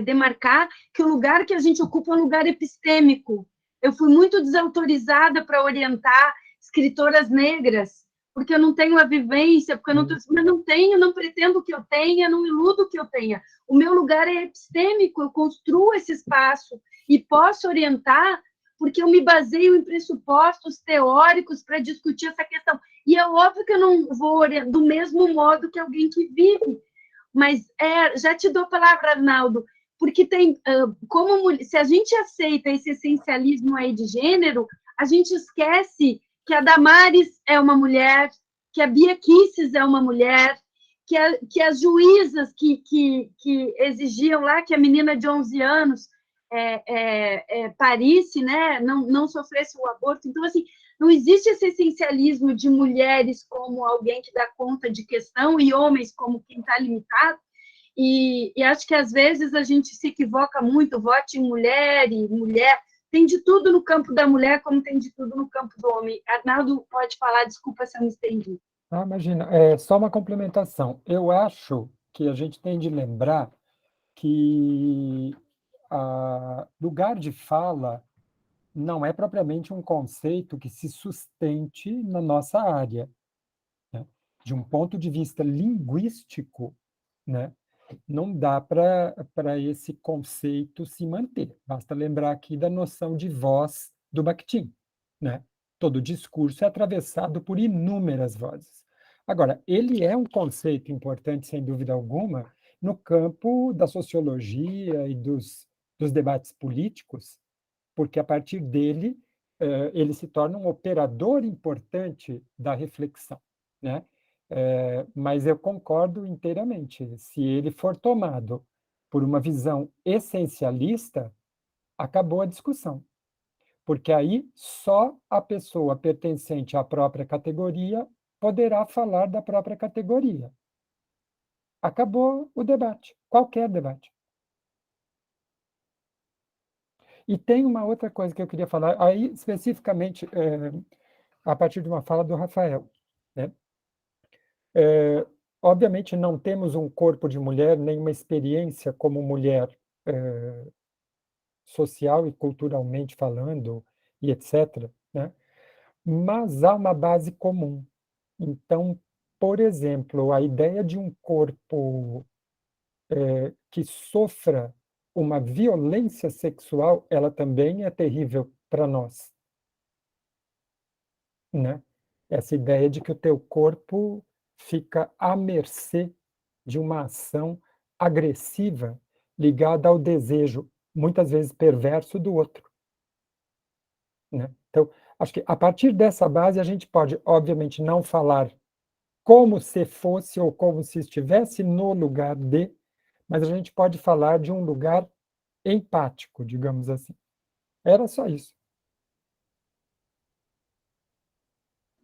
demarcar que o lugar que a gente ocupa é um lugar epistêmico. Eu fui muito desautorizada para orientar escritoras negras, porque eu não tenho a vivência, porque eu não tenho, não pretendo que eu tenha, não iludo que eu tenha. O meu lugar é epistêmico, eu construo esse espaço e posso orientar porque eu me baseio em pressupostos teóricos para discutir essa questão. E é óbvio que eu não vou orientar do mesmo modo que alguém que vive, mas já te dou a palavra, Arnaldo, porque tem, se a gente aceita esse essencialismo aí de gênero, a gente esquece que a Damares é uma mulher, que a Bia Kicis é uma mulher, que as juízas que exigiam lá que a menina de 11 anos parisse, né, não sofresse o aborto. Então, assim, não existe esse essencialismo de mulheres como alguém que dá conta de questão e homens como quem está limitado. E acho que, às vezes, a gente se equivoca muito, vote em mulher e mulher. Tem de tudo no campo da mulher, como tem de tudo no campo do homem. Arnaldo pode falar, desculpa se eu me estendi. Imagina, só uma complementação. Eu acho que a gente tem de lembrar que lugar de fala não é propriamente um conceito que se sustente na nossa área, né? De um ponto de vista linguístico, né, não dá para esse conceito se manter. Basta lembrar aqui da noção de voz do Bakhtin, né? Todo discurso é atravessado por inúmeras vozes. Agora, ele é um conceito importante, sem dúvida alguma, no campo da sociologia e dos debates políticos, porque a partir dele ele se torna um operador importante da reflexão, né? Mas eu concordo inteiramente. Se ele for tomado por uma visão essencialista, acabou a discussão, porque aí só a pessoa pertencente à própria categoria poderá falar da própria categoria. Acabou o debate, qualquer debate. E tem uma outra coisa que eu queria falar, aí especificamente a partir de uma fala do Rafael, né? Obviamente não temos um corpo de mulher, nem uma experiência como mulher social e culturalmente falando, e etc., né? Mas há uma base comum. Então, por exemplo, a ideia de um corpo que sofra uma violência sexual, ela também é terrível para nós, né? Essa ideia de que o teu corpo fica à mercê de uma ação agressiva ligada ao desejo, muitas vezes perverso, do outro, né? Então, acho que a partir dessa base a gente pode, obviamente, não falar como se fosse ou como se estivesse no lugar de, mas a gente pode falar de um lugar empático, digamos assim. Era só isso.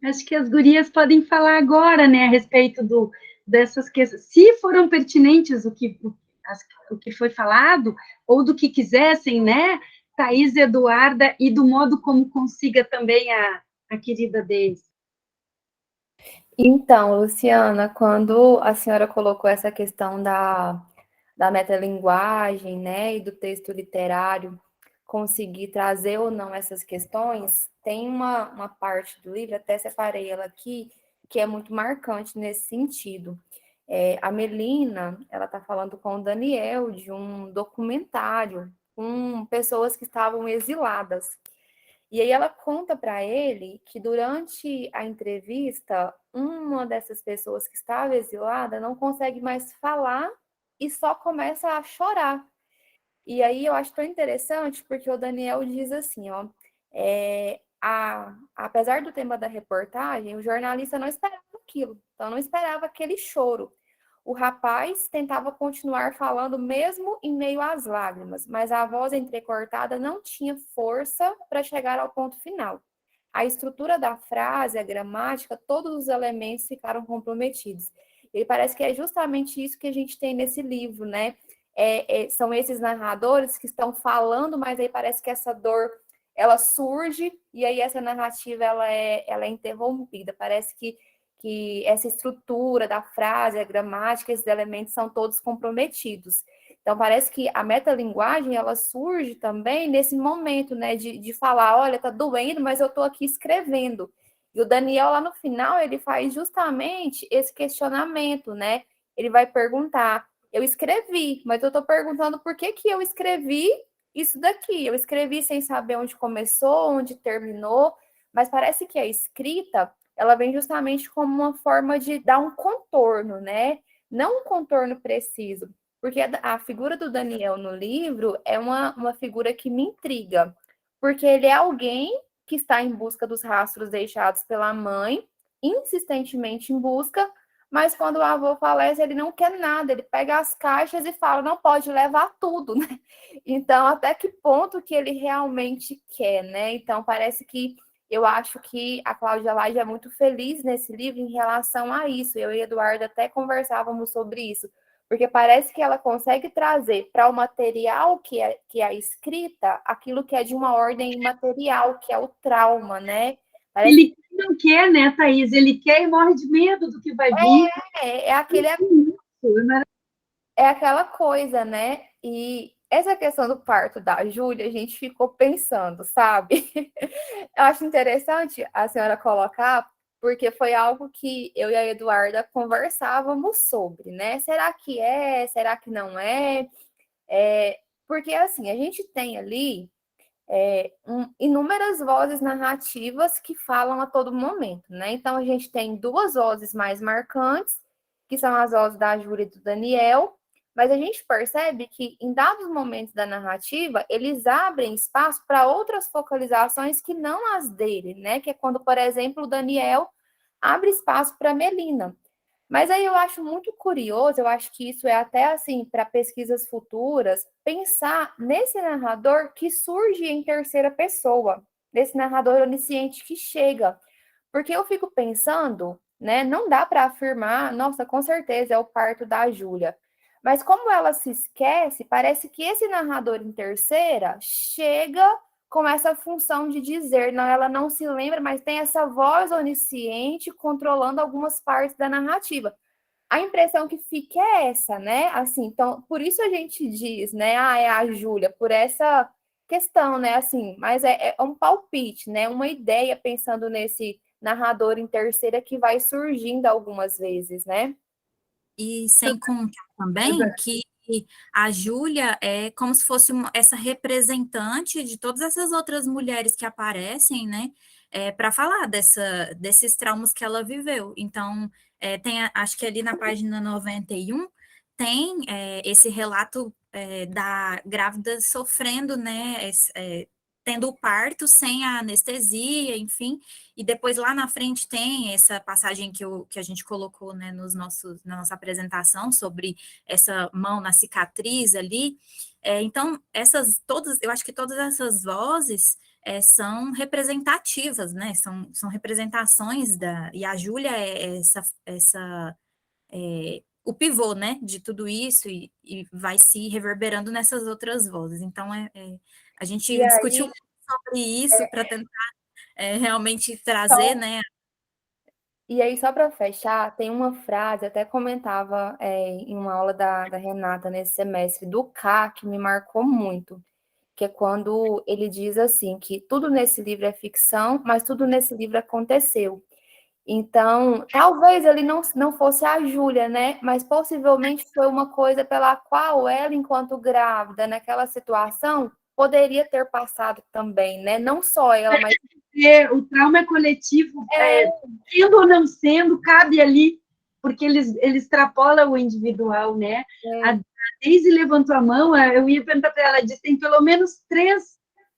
Acho que as gurias podem falar agora, né, a respeito dessas questões, se foram pertinentes o que foi falado, ou do que quisessem, né, Thaís, Eduarda, e do modo como consiga também a querida Deise. Então, Luciana, quando a senhora colocou essa questão da metalinguagem, né, e do texto literário conseguir trazer ou não essas questões, tem uma parte do livro, até separei ela aqui, que é muito marcante nesse sentido. A Melina, ela está falando com o Daniel de um documentário com pessoas que estavam exiladas. E aí ela conta para ele que durante a entrevista, uma dessas pessoas que estava exilada não consegue mais falar e só começa a chorar. E aí eu acho tão interessante porque o Daniel diz assim, ó, apesar do tema da reportagem, o jornalista não esperava aquilo, então não esperava aquele choro. O rapaz tentava continuar falando mesmo em meio às lágrimas, mas a voz entrecortada não tinha força para chegar ao ponto final. A estrutura da frase, a gramática, todos os elementos ficaram comprometidos. E parece que é justamente isso que a gente tem nesse livro, né? São esses narradores que estão falando, mas aí parece que essa dor ela surge e aí essa narrativa ela é interrompida. Parece que essa estrutura da frase, a gramática, esses elementos são todos comprometidos. Então, parece que a metalinguagem, ela surge também nesse momento, né, de falar, olha, tá doendo, mas eu estou aqui escrevendo. E o Daniel, lá no final, ele faz justamente esse questionamento, né? Ele vai perguntar, eu escrevi, mas eu estou perguntando por que eu escrevi isso daqui. Eu escrevi sem saber onde começou, onde terminou, mas parece que a escrita, ela vem justamente como uma forma de dar um contorno, né? Não um contorno preciso, porque a figura do Daniel no livro é uma figura que me intriga, porque ele é alguém que está em busca dos rastros deixados pela mãe, insistentemente em busca, mas quando o avô falece, ele não quer nada, ele pega as caixas e fala, não pode levar tudo, né? Então, até que ponto que ele realmente quer, né? Então, parece que eu acho que a Cláudia Lage é muito feliz nesse livro em relação a isso. Eu e Eduardo até conversávamos sobre isso, porque parece que ela consegue trazer para o material que é a escrita aquilo que é de uma ordem imaterial, que é o trauma, né? Parece não quer, né, Thaís? Ele quer e morre de medo do que vai vir. É aquela coisa, né? E essa questão do parto da Júlia, a gente ficou pensando, sabe? Eu acho interessante a senhora colocar, porque foi algo que eu e a Eduarda conversávamos sobre, né? Será que é? Será que não é? Porque, assim, a gente tem ali inúmeras vozes narrativas que falam a todo momento, né? Então, a gente tem duas vozes mais marcantes, que são as vozes da Júlia e do Daniel, mas a gente percebe que, em dados momentos da narrativa, eles abrem espaço para outras focalizações que não as dele, né? Que é quando, por exemplo, o Daniel abre espaço para a Melina. Mas aí eu acho muito curioso, eu acho que isso é até assim, para pesquisas futuras, pensar nesse narrador que surge em terceira pessoa, nesse narrador onisciente que chega. Porque eu fico pensando, né, não dá para afirmar, nossa, com certeza é o parto da Júlia. Mas como ela se esquece, parece que esse narrador em terceira chega com essa função de dizer, não, ela não se lembra, mas tem essa voz onisciente controlando algumas partes da narrativa. A impressão que fica é essa, né? Assim, então, por isso a gente diz, né? Ah, é a Júlia, por essa questão, né? Assim, mas é um palpite, né? Uma ideia pensando nesse narrador em terceira que vai surgindo algumas vezes, né? E sem contar também que a Júlia é como se fosse essa representante de todas essas outras mulheres que aparecem, né, para falar desses traumas que ela viveu. Então, acho que ali na página 91 tem esse relato da grávida sofrendo, né, tendo o parto sem a anestesia, enfim, e depois lá na frente tem essa passagem que a gente colocou, né, na nossa apresentação sobre essa mão na cicatriz ali. Então, eu acho que todas essas vozes são representativas, né? São representações e a Júlia é o pivô, né, de tudo isso e vai se reverberando nessas outras vozes. Então, a gente E discutiu aí, muito sobre isso para tentar realmente trazer, só, né? só para fechar, tem uma frase, até comentava em uma aula da Renata nesse semestre, do K, que me marcou muito, que é quando ele diz assim, que tudo nesse livro é ficção, mas tudo nesse livro aconteceu. Então, talvez ele não fosse a Júlia, né? Mas possivelmente foi uma coisa pela qual ela, enquanto grávida, naquela situação, poderia ter passado também, né? Não só ela, mas... O trauma é coletivo, sendo ou não sendo, cabe ali, porque ele extrapola o individual, né? A Daisy levantou a mão, eu ia perguntar para ela, disse, tem pelo menos 3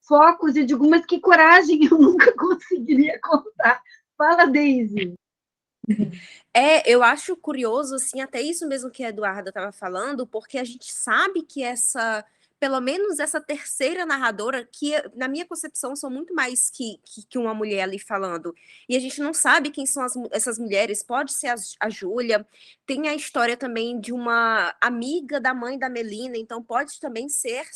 focos, e digo, mas que coragem, eu nunca conseguiria contar. Fala, Daisy. Eu acho curioso, assim, até isso mesmo que a Eduarda estava falando, porque a gente sabe que pelo menos essa terceira narradora, que na minha concepção são muito mais que uma mulher ali falando, e a gente não sabe quem são essas mulheres, pode ser a Júlia, tem a história também de uma amiga da mãe da Melina, então pode também ser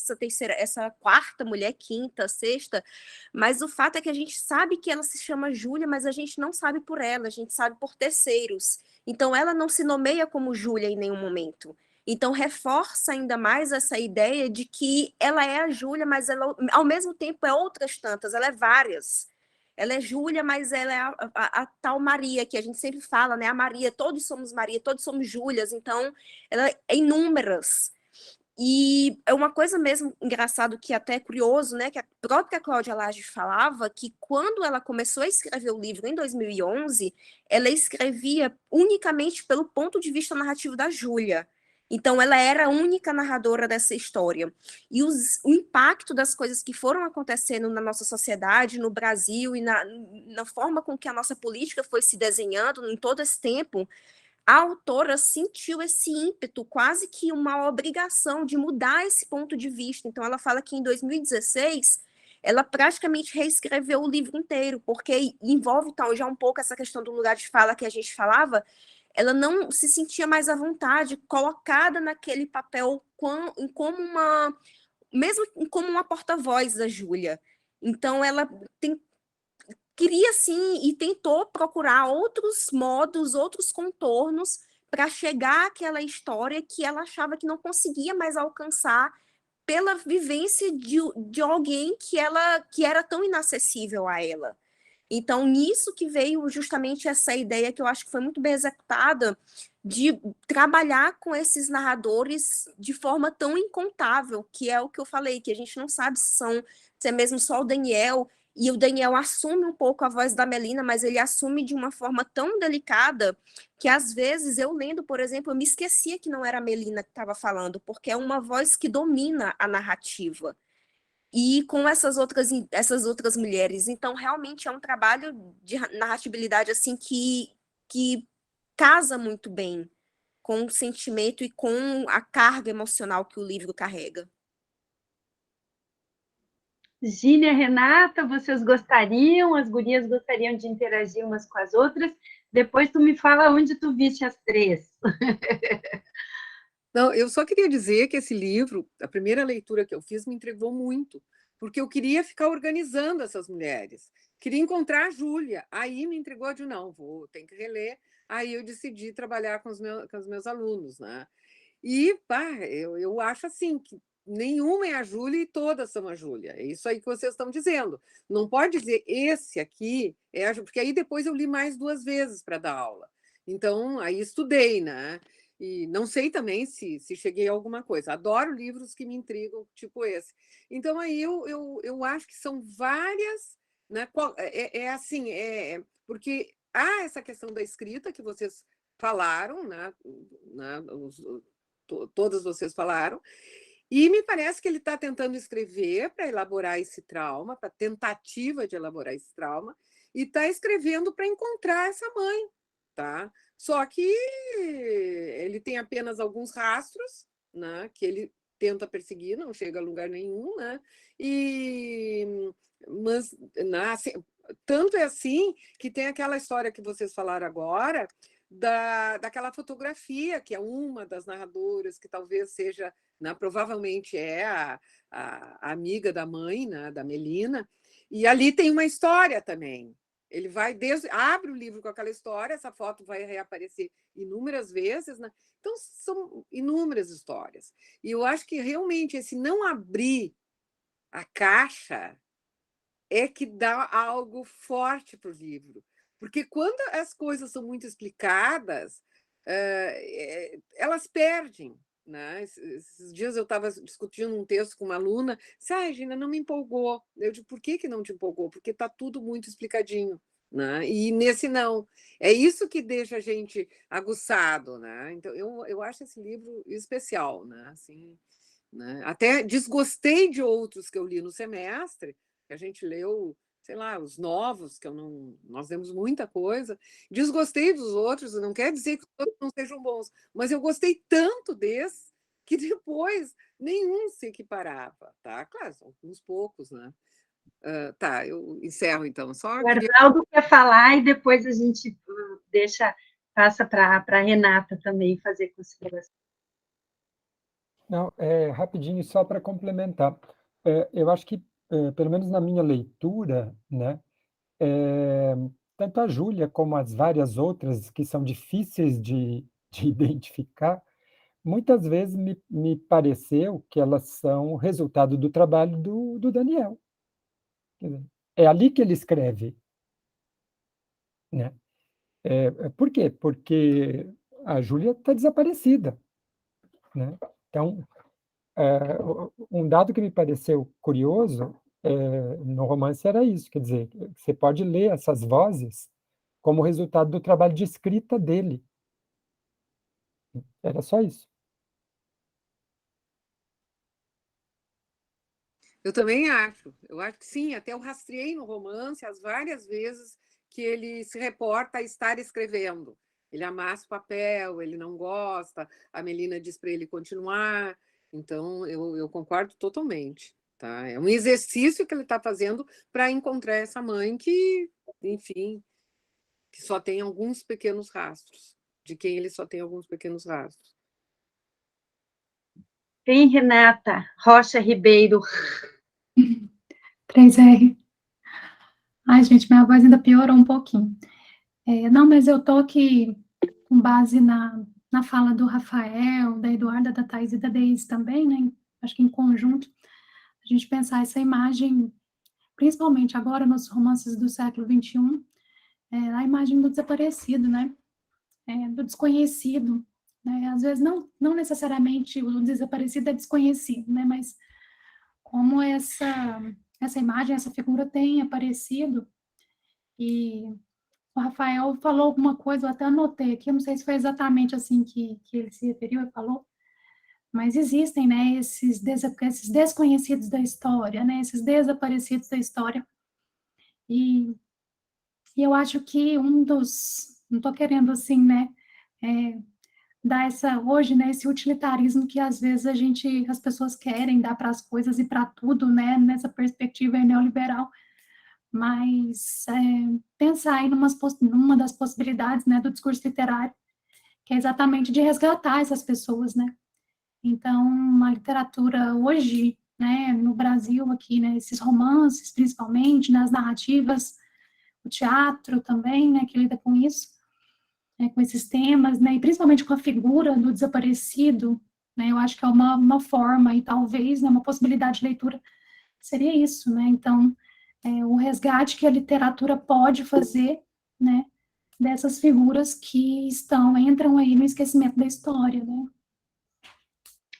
essa quarta mulher, quinta, sexta, mas o fato é que a gente sabe que ela se chama Júlia, mas a gente não sabe por ela, a gente sabe por terceiros. Então, ela não se nomeia como Júlia em nenhum momento. Então, reforça ainda mais essa ideia de que ela é a Júlia, mas ela, ao mesmo tempo, é outras tantas, ela é várias. Ela é Júlia, mas ela é a tal Maria, que a gente sempre fala, né? A Maria, todos somos Maria, todos somos Júlias, então, ela é inúmeras. E é uma coisa mesmo engraçado que até é curioso, né, que a própria Cláudia Lage falava que quando ela começou a escrever o livro em 2011, ela escrevia unicamente pelo ponto de vista narrativo da Júlia. Então ela era a única narradora dessa história. E o impacto das coisas que foram acontecendo na nossa sociedade, no Brasil e na forma com que a nossa política foi se desenhando em todo esse tempo, a autora sentiu esse ímpeto, quase que uma obrigação de mudar esse ponto de vista. Então, ela fala que em 2016, ela praticamente reescreveu o livro inteiro, porque envolve então, já um pouco essa questão do lugar de fala que a gente falava, ela não se sentia mais à vontade, colocada naquele papel mesmo como uma porta-voz da Júlia. Então, ela queria, sim, e tentou procurar outros modos, outros contornos para chegar àquela história que ela achava que não conseguia mais alcançar pela vivência de alguém que era tão inacessível a ela. Então, nisso que veio justamente essa ideia, que eu acho que foi muito bem executada, de trabalhar com esses narradores de forma tão incontável, que é o que eu falei, que a gente não sabe se é mesmo só o Daniel, e o Daniel assume um pouco a voz da Melina, mas ele assume de uma forma tão delicada que, às vezes, eu lendo, por exemplo, eu me esquecia que não era a Melina que estava falando, porque é uma voz que domina a narrativa. E com essas outras mulheres. Então, realmente é um trabalho de narratibilidade assim que casa muito bem com o sentimento e com a carga emocional que o livro carrega. Gínia, Renata, vocês gostariam, as gurias gostariam de interagir umas com as outras? Depois tu me fala onde tu viste as três. Não, eu só queria dizer que esse livro, a primeira leitura que eu fiz, me entregou muito, porque eu queria ficar organizando essas mulheres, queria encontrar a Júlia, aí me entregou de não, tem que reler, aí eu decidi trabalhar com os meus alunos, né? E eu acho assim que nenhuma é a Júlia e todas são a Júlia. É isso aí que vocês estão dizendo. Não pode dizer esse aqui é a Júlia, porque aí depois eu li mais 2 vezes para dar aula. Então, aí estudei, né? E não sei também se cheguei a alguma coisa. Adoro livros que me intrigam, tipo esse. Então, aí eu acho que são várias, né? Assim, porque há essa questão da escrita que vocês falaram, né? Todas vocês falaram, e me parece que ele está tentando escrever para elaborar esse trauma, para tentativa de elaborar esse trauma, e está escrevendo para encontrar essa mãe, tá? Só que ele tem apenas alguns rastros, né, que ele tenta perseguir, não chega a lugar nenhum, né? Mas tanto é assim que tem aquela história que vocês falaram agora, daquela fotografia, que é uma das narradoras, que talvez seja, né, provavelmente é a amiga da mãe, né, da Melina, e ali tem uma história também. Ele abre o livro com aquela história, essa foto vai reaparecer inúmeras vezes, né? Então, são inúmeras histórias. E eu acho que realmente esse não abrir a caixa é que dá algo forte para o livro. Porque quando as coisas são muito explicadas, elas perdem. Né? Esses dias eu estava discutindo um texto com uma aluna, disse, Gina, não me empolgou. Eu digo, por que não te empolgou? Porque está tudo muito explicadinho. Né? E nesse não. É isso que deixa a gente aguçado. Né? Então, eu acho esse livro especial. Né? Assim, né? Até desgostei de outros que eu li no semestre, que a gente leu, sei lá, os novos, que nós lemos muita coisa. Desgostei dos outros, não quer dizer que todos não sejam bons, mas eu gostei tanto desse que depois nenhum se equiparava, tá? Claro, são uns poucos, né? Tá, eu encerro então. O Arnaldo quer falar e depois a gente passa para a Renata também fazer consideração. Não, rapidinho, só para complementar. Eu acho que, pelo menos na minha leitura, né, tanto a Júlia como as várias outras que são difíceis de identificar, muitas vezes me pareceu que elas são resultado do trabalho do Daniel. Quer dizer, é ali que ele escreve. Né? Por quê? Porque a Júlia está desaparecida. Né? Então, um dado que me pareceu curioso no romance era isso, quer dizer, você pode ler essas vozes como resultado do trabalho de escrita dele. Era só isso. Eu também acho. Eu acho que sim, até eu rastreei no romance as várias vezes que ele se reporta a estar escrevendo. Ele amassa o papel, ele não gosta, a Melina diz para ele continuar. Então, eu concordo totalmente. Tá? É um exercício que ele está fazendo para encontrar essa mãe que, enfim, que só tem alguns pequenos rastros, de quem ele só tem alguns pequenos rastros. Tem Renata Rocha Ribeiro. 3R. Ai, gente, minha voz ainda piorou um pouquinho. Não, mas eu tô aqui com base na fala do Rafael, da Eduarda, da Thais e da Deise também, né? Acho que em conjunto, a gente pensar essa imagem, principalmente agora nos romances do século XXI, a imagem do desaparecido, né? Do desconhecido, né? Às vezes não necessariamente o desaparecido é desconhecido, né? Mas como essa imagem, essa figura tem aparecido, e o Rafael falou alguma coisa, eu até anotei aqui, eu não sei se foi exatamente assim que ele se referiu e falou, mas existem, né, esses desconhecidos da história, né, esses desaparecidos da história, e eu acho que não estou querendo, assim, né, dar hoje, né, esse utilitarismo que às vezes as pessoas querem dar para as coisas e para tudo, né, nessa perspectiva neoliberal, mas pensar aí numa das possibilidades, né, do discurso literário, que é exatamente de resgatar essas pessoas, né? Então, a literatura hoje, né, no Brasil aqui, né, esses romances, principalmente, nas narrativas, o teatro também, né, que lida com isso, né, com esses temas, né, e principalmente com a figura do desaparecido, né, eu acho que é uma forma e talvez, né, uma possibilidade de leitura seria isso, né? Então, o resgate que a literatura pode fazer, né, dessas figuras que entram aí no esquecimento da história, né?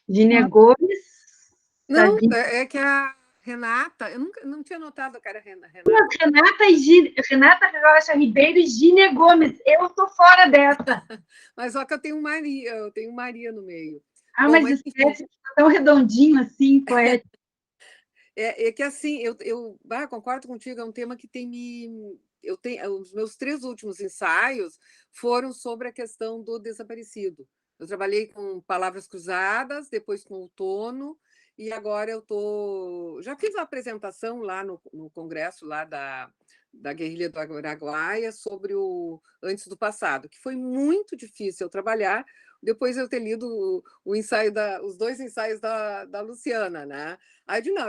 Gínia Gomes, Não, Sabine, é que a Renata, eu nunca não tinha notado a cara Renata. Renata Rocha Ribeiro e Gínia Gomes. Eu estou fora dessa. Mas só que eu tenho Maria no meio. Ah, Bom, mas mas enfim, esquece, tá tão redondinho assim, poético. é que assim, concordo contigo, é um tema que tem me. Eu tenho, os meus 3 últimos ensaios foram sobre a questão do desaparecido. Eu trabalhei com palavras cruzadas, depois com outono, e agora já fiz uma apresentação lá no congresso lá da guerrilha do Araguaia sobre o Antes do Passado, que foi muito difícil eu trabalhar, depois eu ter lido os 2 ensaios da Luciana, né? Aí eu disse, não,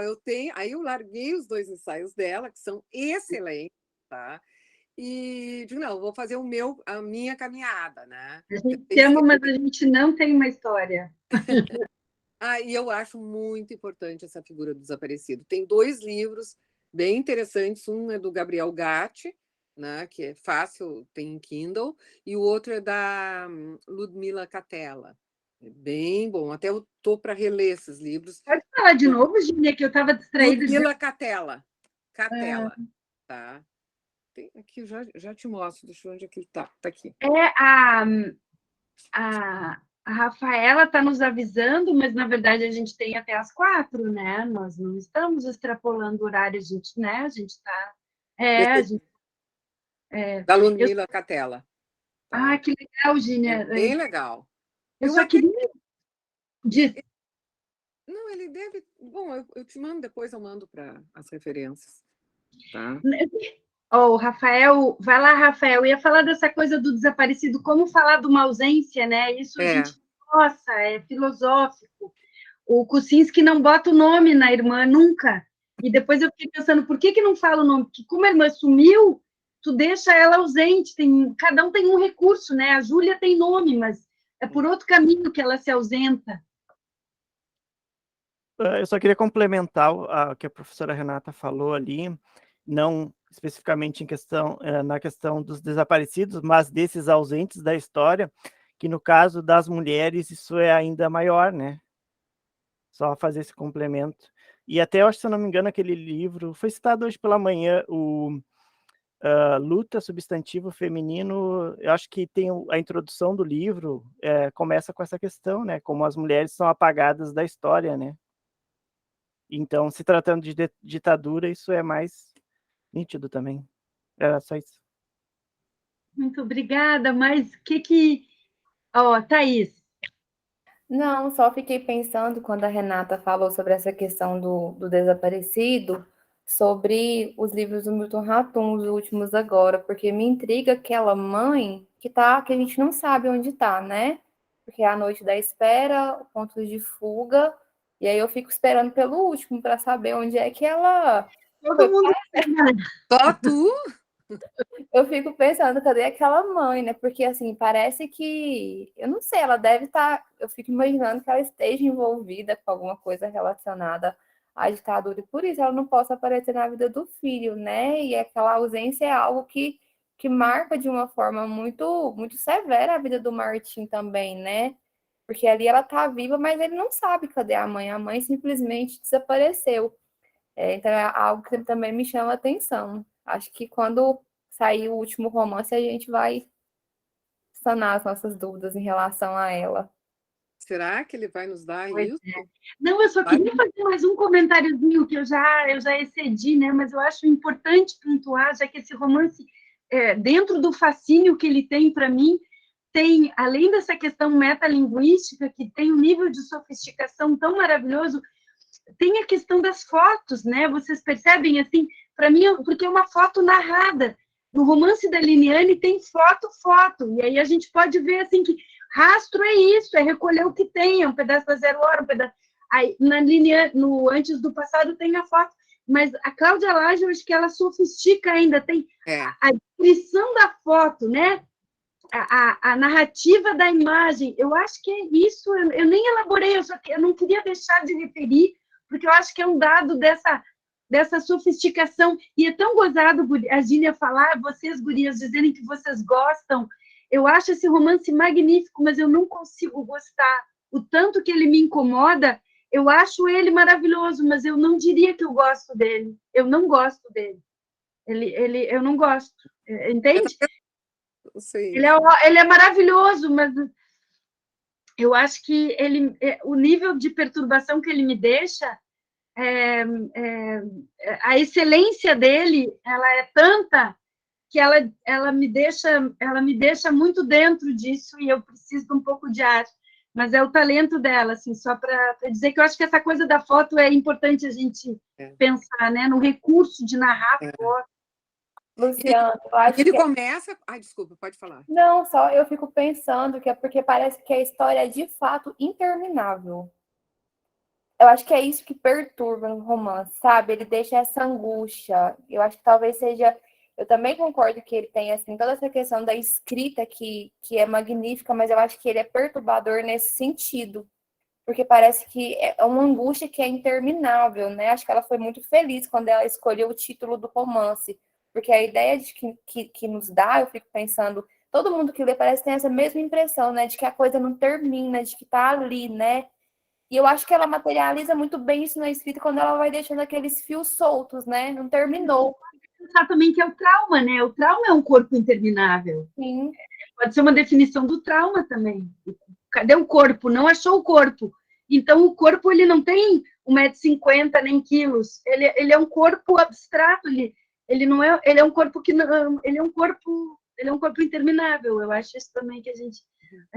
Aí eu larguei os 2 ensaios dela, que são excelentes, tá? E digo, não, vou fazer a minha caminhada, né? A gente se ama, mas a gente não tem uma história. E eu acho muito importante essa figura do desaparecido. Tem 2 livros bem interessantes. Um é do Gabriel Gatti, né, que é fácil, tem em Kindle, e o outro é da Ludmila Catella. É bem bom. Até eu estou para reler esses livros. Pode falar de novo, Gínia, que eu estava distraída. Ludmila Catella. Catella, tá? Aqui, já te mostro. Deixa eu ver onde é que ele está. Está aqui. A Rafaela está nos avisando, mas na verdade a gente tem até as 4, né? Nós não estamos extrapolando o horário, a gente, né? A gente está. Da Ludmila Catella. Tá? Que legal, Gínia. É bem legal. Eu só queria. Não, ele deve. Bom, eu te mando depois, eu mando para as referências. Tá? O Rafael, vai lá, Rafael, eu ia falar dessa coisa do desaparecido, como falar de uma ausência, né? Isso a gente, nossa, é filosófico. O Kuczynski não bota o nome na irmã nunca. E depois eu fiquei pensando, por que não fala o nome? Porque como a irmã sumiu, tu deixa ela ausente, cada um tem um recurso, né? A Júlia tem nome, mas é por outro caminho que ela se ausenta. Eu só queria complementar o que a professora Renata falou ali, não especificamente na questão dos desaparecidos, mas desses ausentes da história, que no caso das mulheres isso é ainda maior, né? Só fazer esse complemento. E até, eu acho, se eu não me engano, aquele livro, foi citado hoje pela manhã, o Luta, Substantivo Feminino, eu acho que tem a introdução do livro, começa com essa questão, né? Como as mulheres são apagadas da história, né? Então, se tratando de ditadura, isso é mais nítido também. Era só isso. Muito obrigada, mas Thaís. Não, só fiquei pensando quando a Renata falou sobre essa questão do desaparecido, sobre os livros do Milton Ratum, os últimos agora, porque me intriga aquela mãe que a gente não sabe onde está, né? Porque é a noite da espera, o ponto de fuga, e aí eu fico esperando pelo último para saber onde é que ela todo mundo. Só tu? Eu fico pensando, cadê aquela mãe, né? Porque, assim, parece que, eu não sei, ela deve estar, eu fico imaginando que ela esteja envolvida com alguma coisa relacionada à ditadura, e por isso ela não possa aparecer na vida do filho, né? E aquela ausência é algo que marca de uma forma muito severa a vida do Martim também, né? Porque ali ela tá viva, mas ele não sabe cadê a mãe simplesmente desapareceu. Então é algo que também me chama a atenção. Acho que quando sair o último romance, a gente vai sanar as nossas dúvidas em relação a ela. Será que ele vai nos dar Pois isso? é. Não, eu só queria fazer mais um comentáriozinho que eu já excedi, né? Mas eu acho importante pontuar, já que esse romance, dentro do fascínio que ele tem para mim, tem, além dessa questão metalinguística, que tem um nível de sofisticação tão maravilhoso, tem a questão das fotos, né? Vocês percebem, assim, para mim, porque é uma foto narrada. No romance da Liniane tem foto, e aí a gente pode ver, assim, que rastro é isso, é recolher o que tem, é um pedaço da Zero Hora, um pedaço... Aí, na Liniane, no Antes do Passado tem a foto, mas a Cláudia Lage, eu acho que ela sofistica ainda, tem a descrição da foto, né? A narrativa da imagem, eu acho que é isso, eu nem elaborei, eu não queria deixar de referir, porque eu acho que é um dado dessa sofisticação, e é tão gozado a Gília falar, vocês, gurias, dizerem que vocês gostam, eu acho esse romance magnífico, mas eu não consigo gostar, o tanto que ele me incomoda, eu acho ele maravilhoso, mas eu não diria que eu gosto dele, eu não gosto dele, eu não gosto, entende? Ele é maravilhoso, mas eu acho que o nível de perturbação que ele me deixa, a excelência dele, ela é tanta que ela me deixa muito dentro disso e eu preciso de um pouco de ar. Mas é o talento dela, assim, só para dizer que eu acho que essa coisa da foto é importante a gente pensar, né, no recurso de narrar a foto. Luciano, eu acho ele que... começa... Ai, desculpa, pode falar. Não, só eu fico pensando que é porque parece que a história é de fato interminável. Eu acho que é isso que perturba no romance, sabe? Ele deixa essa angústia. Eu acho que talvez seja... Eu também concordo que ele tem, assim, toda essa questão da escrita que é magnífica, mas eu acho que ele é perturbador nesse sentido. Porque parece que é uma angústia que é interminável, né? Acho que ela foi muito feliz quando ela escolheu o título do romance. Porque a ideia de que nos dá, eu fico pensando, todo mundo que lê parece que tem essa mesma impressão, né? De que a coisa não termina, de que tá ali, né? E eu acho que ela materializa muito bem isso na escrita quando ela vai deixando aqueles fios soltos, né? Não terminou. Pensar também que é o trauma, né? O trauma é um corpo interminável. Sim. Pode ser uma definição do trauma também. Cadê o corpo? Não achou o corpo. Então, o corpo ele não tem 1,50 m nem quilos. Ele é um corpo abstrato. Ele não é. Ele é um corpo que não. Ele é um corpo interminável. Eu acho isso também que a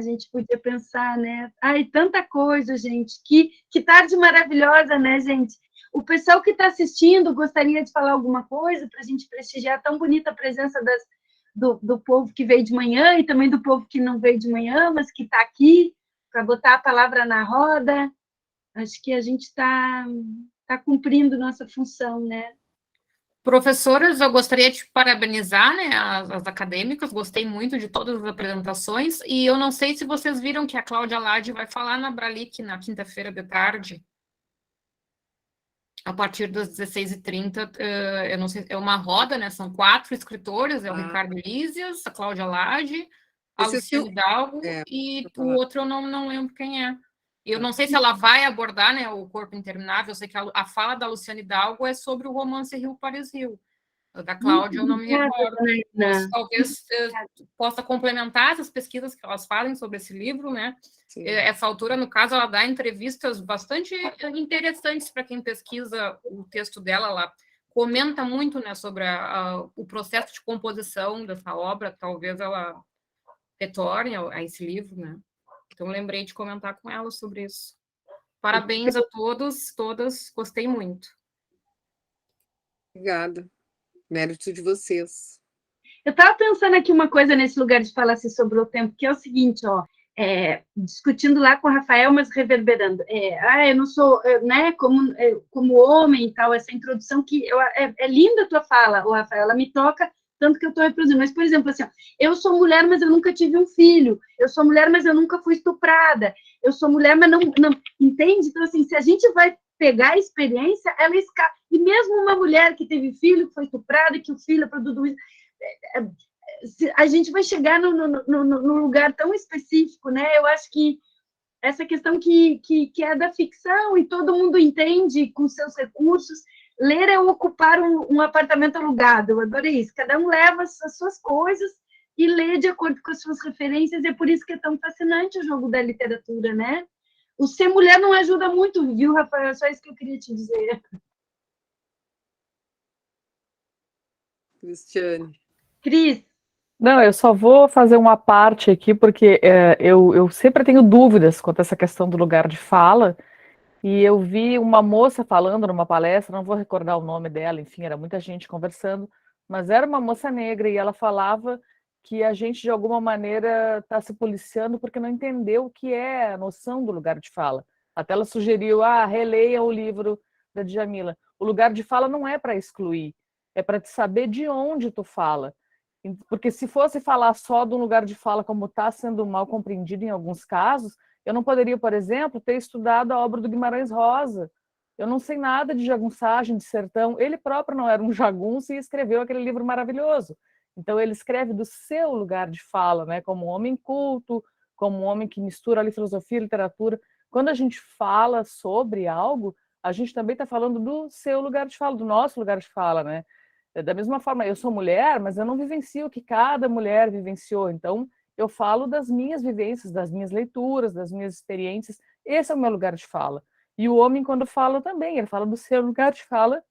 gente podia pensar, né? Ai, tanta coisa, gente. Que tarde maravilhosa, né, gente? O pessoal que está assistindo gostaria de falar alguma coisa para a gente prestigiar tão bonita a presença do povo que veio de manhã e também do povo que não veio de manhã, mas que está aqui para botar a palavra na roda. Acho que a gente está cumprindo nossa função, né? Professoras, eu gostaria de parabenizar, né, as acadêmicas, gostei muito de todas as apresentações, e eu não sei se vocês viram que a Cláudia Lage vai falar na Bralic na quinta-feira de tarde, a partir das 16h30, eu não sei, é uma roda, né? São 4 escritores, é o Ricardo Lísias, a Cláudia Lage, a Luciane Hidalgo, e o outro eu não lembro quem é. Eu não sei se ela vai abordar, né, o corpo interminável, eu sei que a fala da Luciane Hidalgo é sobre o romance Rio Paris Rio. Da Cláudia eu não me recordo, mas talvez possa complementar essas pesquisas que elas fazem sobre esse livro, né? Sim. Essa autora, no caso, ela dá entrevistas bastante interessantes para quem pesquisa o texto dela. Ela comenta muito, né, sobre o processo de composição dessa obra, talvez ela retorne a esse livro, né? Então, lembrei de comentar com ela sobre isso. Parabéns a todos, todas, gostei muito. Obrigada. Mérito de vocês. Eu estava pensando aqui uma coisa nesse lugar de falar assim, sobre o tempo, que é o seguinte, ó, discutindo lá com o Rafael, mas reverberando. Eu não sou, né, como homem e tal, essa introdução que é linda a tua fala, o Rafael, ela me toca tanto que eu estou reproduzindo. Mas, por exemplo, assim, eu sou mulher, mas eu nunca tive um filho. Eu sou mulher, mas eu nunca fui estuprada. Eu sou mulher, mas não entende? Então, assim, se a gente vai pegar a experiência, ela escapa. E mesmo uma mulher que teve filho, que foi estuprada, que o filho produziu, a gente vai chegar no lugar tão específico, né? Eu acho que essa questão que é da ficção e todo mundo entende com seus recursos, ler é ocupar um apartamento alugado, eu adorei isso, cada um leva as suas coisas e lê de acordo com as suas referências, e é por isso que é tão fascinante o jogo da literatura, né? O ser mulher não ajuda muito, viu, Rafael? É só isso que eu queria te dizer. Cristiane. Cris. Não, eu só vou fazer uma parte aqui, porque eu sempre tenho dúvidas quanto a essa questão do lugar de fala, e eu vi uma moça falando numa palestra, não vou recordar o nome dela, enfim, era muita gente conversando, mas era uma moça negra, e ela falava que a gente, de alguma maneira, está se policiando porque não entendeu o que é a noção do lugar de fala. Até ela sugeriu, releia o livro da Djamila. O lugar de fala não é para excluir, é para te saber de onde tu fala. Porque se fosse falar só de um lugar de fala como está sendo mal compreendido em alguns casos, eu não poderia, por exemplo, ter estudado a obra do Guimarães Rosa. Eu não sei nada de jagunçagem, de sertão. Ele próprio não era um jagunço e escreveu aquele livro maravilhoso. Então, ele escreve do seu lugar de fala, né? Como um homem culto, como um homem que mistura ali filosofia e literatura. Quando a gente fala sobre algo, a gente também está falando do seu lugar de fala, do nosso lugar de fala, né? Da mesma forma, eu sou mulher, mas eu não vivencio o que cada mulher vivenciou. Então, eu falo das minhas vivências, das minhas leituras, das minhas experiências. Esse é o meu lugar de fala. E o homem, quando fala também, ele fala do seu lugar de fala,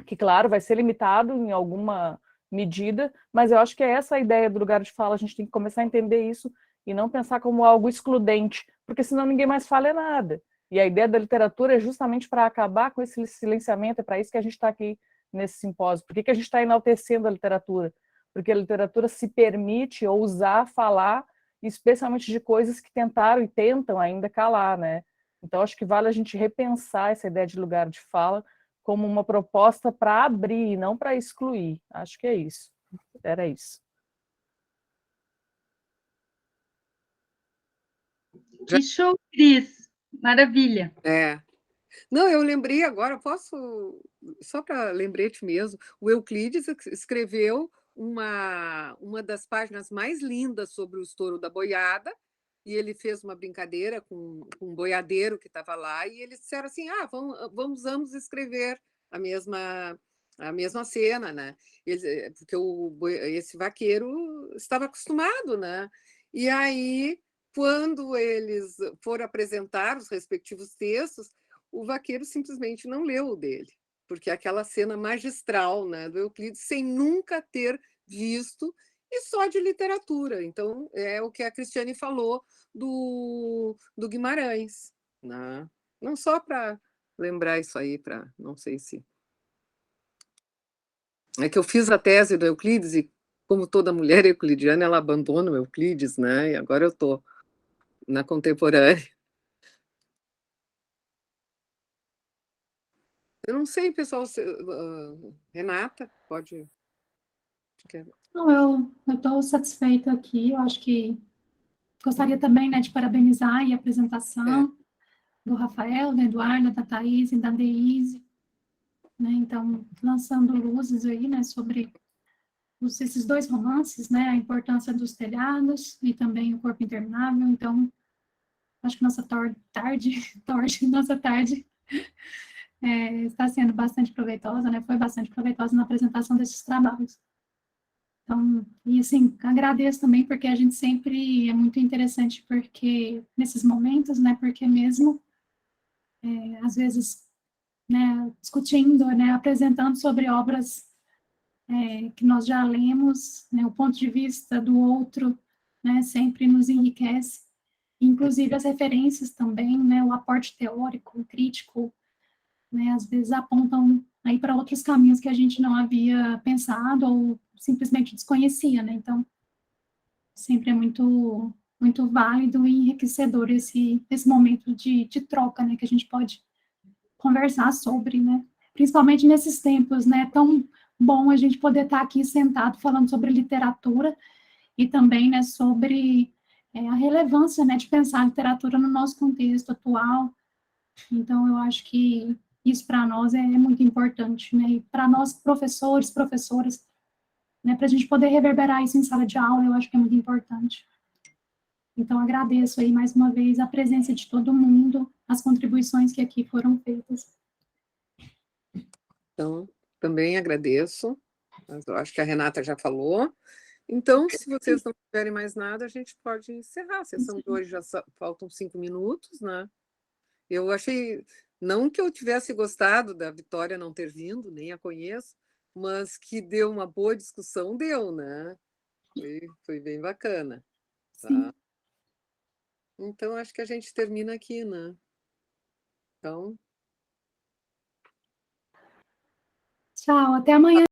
que, claro, vai ser limitado em alguma medida, mas eu acho que é essa a ideia do lugar de fala. A gente tem que começar a entender isso e não pensar como algo excludente, porque senão ninguém mais fala nada. E a ideia da literatura é justamente para acabar com esse silenciamento, é para isso que a gente está aqui nesse simpósio. Por que a gente está enaltecendo a literatura? Porque a literatura se permite ousar falar, especialmente de coisas que tentaram e tentam ainda calar, né? Então, acho que vale a gente repensar essa ideia de lugar de fala como uma proposta para abrir, não para excluir. Acho que é isso. Era isso. Que show, Cris! Maravilha. Não, eu lembrei agora, posso, só para lembrete mesmo, o Euclides escreveu uma das páginas mais lindas sobre o estouro da boiada, e ele fez uma brincadeira com um boiadeiro que estava lá, e eles disseram assim, vamos escrever a mesma cena, né? Porque esse vaqueiro estava acostumado, né? E aí, quando eles foram apresentar os respectivos textos, o vaqueiro simplesmente não leu o dele, porque aquela cena magistral, né, do Euclides, sem nunca ter visto, e só de literatura. Então, é o que a Cristiane falou do Guimarães, né? Não só para lembrar isso aí, para não sei se... É que eu fiz a tese do Euclides e, como toda mulher euclidiana, ela abandona o Euclides, né? E agora eu estou na contemporânea. Eu não sei, pessoal, Renata, pode... Não, eu estou satisfeita aqui, eu acho que gostaria também, né, de parabenizar a apresentação do Rafael, da Eduarda, da Thaís e da Deise, né, então, lançando luzes aí, né, sobre esses dois romances, né, a importância dos telhados e também o Corpo Interminável. Então, acho que nossa tarde está sendo bastante proveitosa, né, foi bastante proveitosa na apresentação desses trabalhos. Então, e assim, agradeço também, porque a gente sempre é muito interessante, porque nesses momentos, né, porque mesmo, às vezes, né, discutindo, né, apresentando sobre obras que nós já lemos, né, o ponto de vista do outro, né, sempre nos enriquece, inclusive as referências também, né, o aporte teórico, crítico, né, às vezes apontam aí para outros caminhos que a gente não havia pensado ou simplesmente desconhecia, né, então sempre é muito muito válido e enriquecedor esse momento de troca, né, que a gente pode conversar sobre, né, principalmente nesses tempos, né, tão bom a gente poder estar aqui sentado falando sobre literatura e também, né, sobre a relevância, né, de pensar a literatura no nosso contexto atual. Então, eu acho que isso para nós é muito importante, né, e para nós, professores, professoras, né, para a gente poder reverberar isso em sala de aula, eu acho que é muito importante. Então, agradeço aí mais uma vez a presença de todo mundo, as contribuições que aqui foram feitas. Então, também agradeço, mas eu acho que a Renata já falou. Então, se vocês não tiverem mais nada, a gente pode encerrar. A sessão de hoje já faltam 5 minutos, né? Eu achei, não que eu tivesse gostado da Vitória não ter vindo, nem a conheço, mas que deu uma boa discussão, deu, né? Foi bem bacana. Tá? Então, acho que a gente termina aqui, né? Então... Tchau, até amanhã.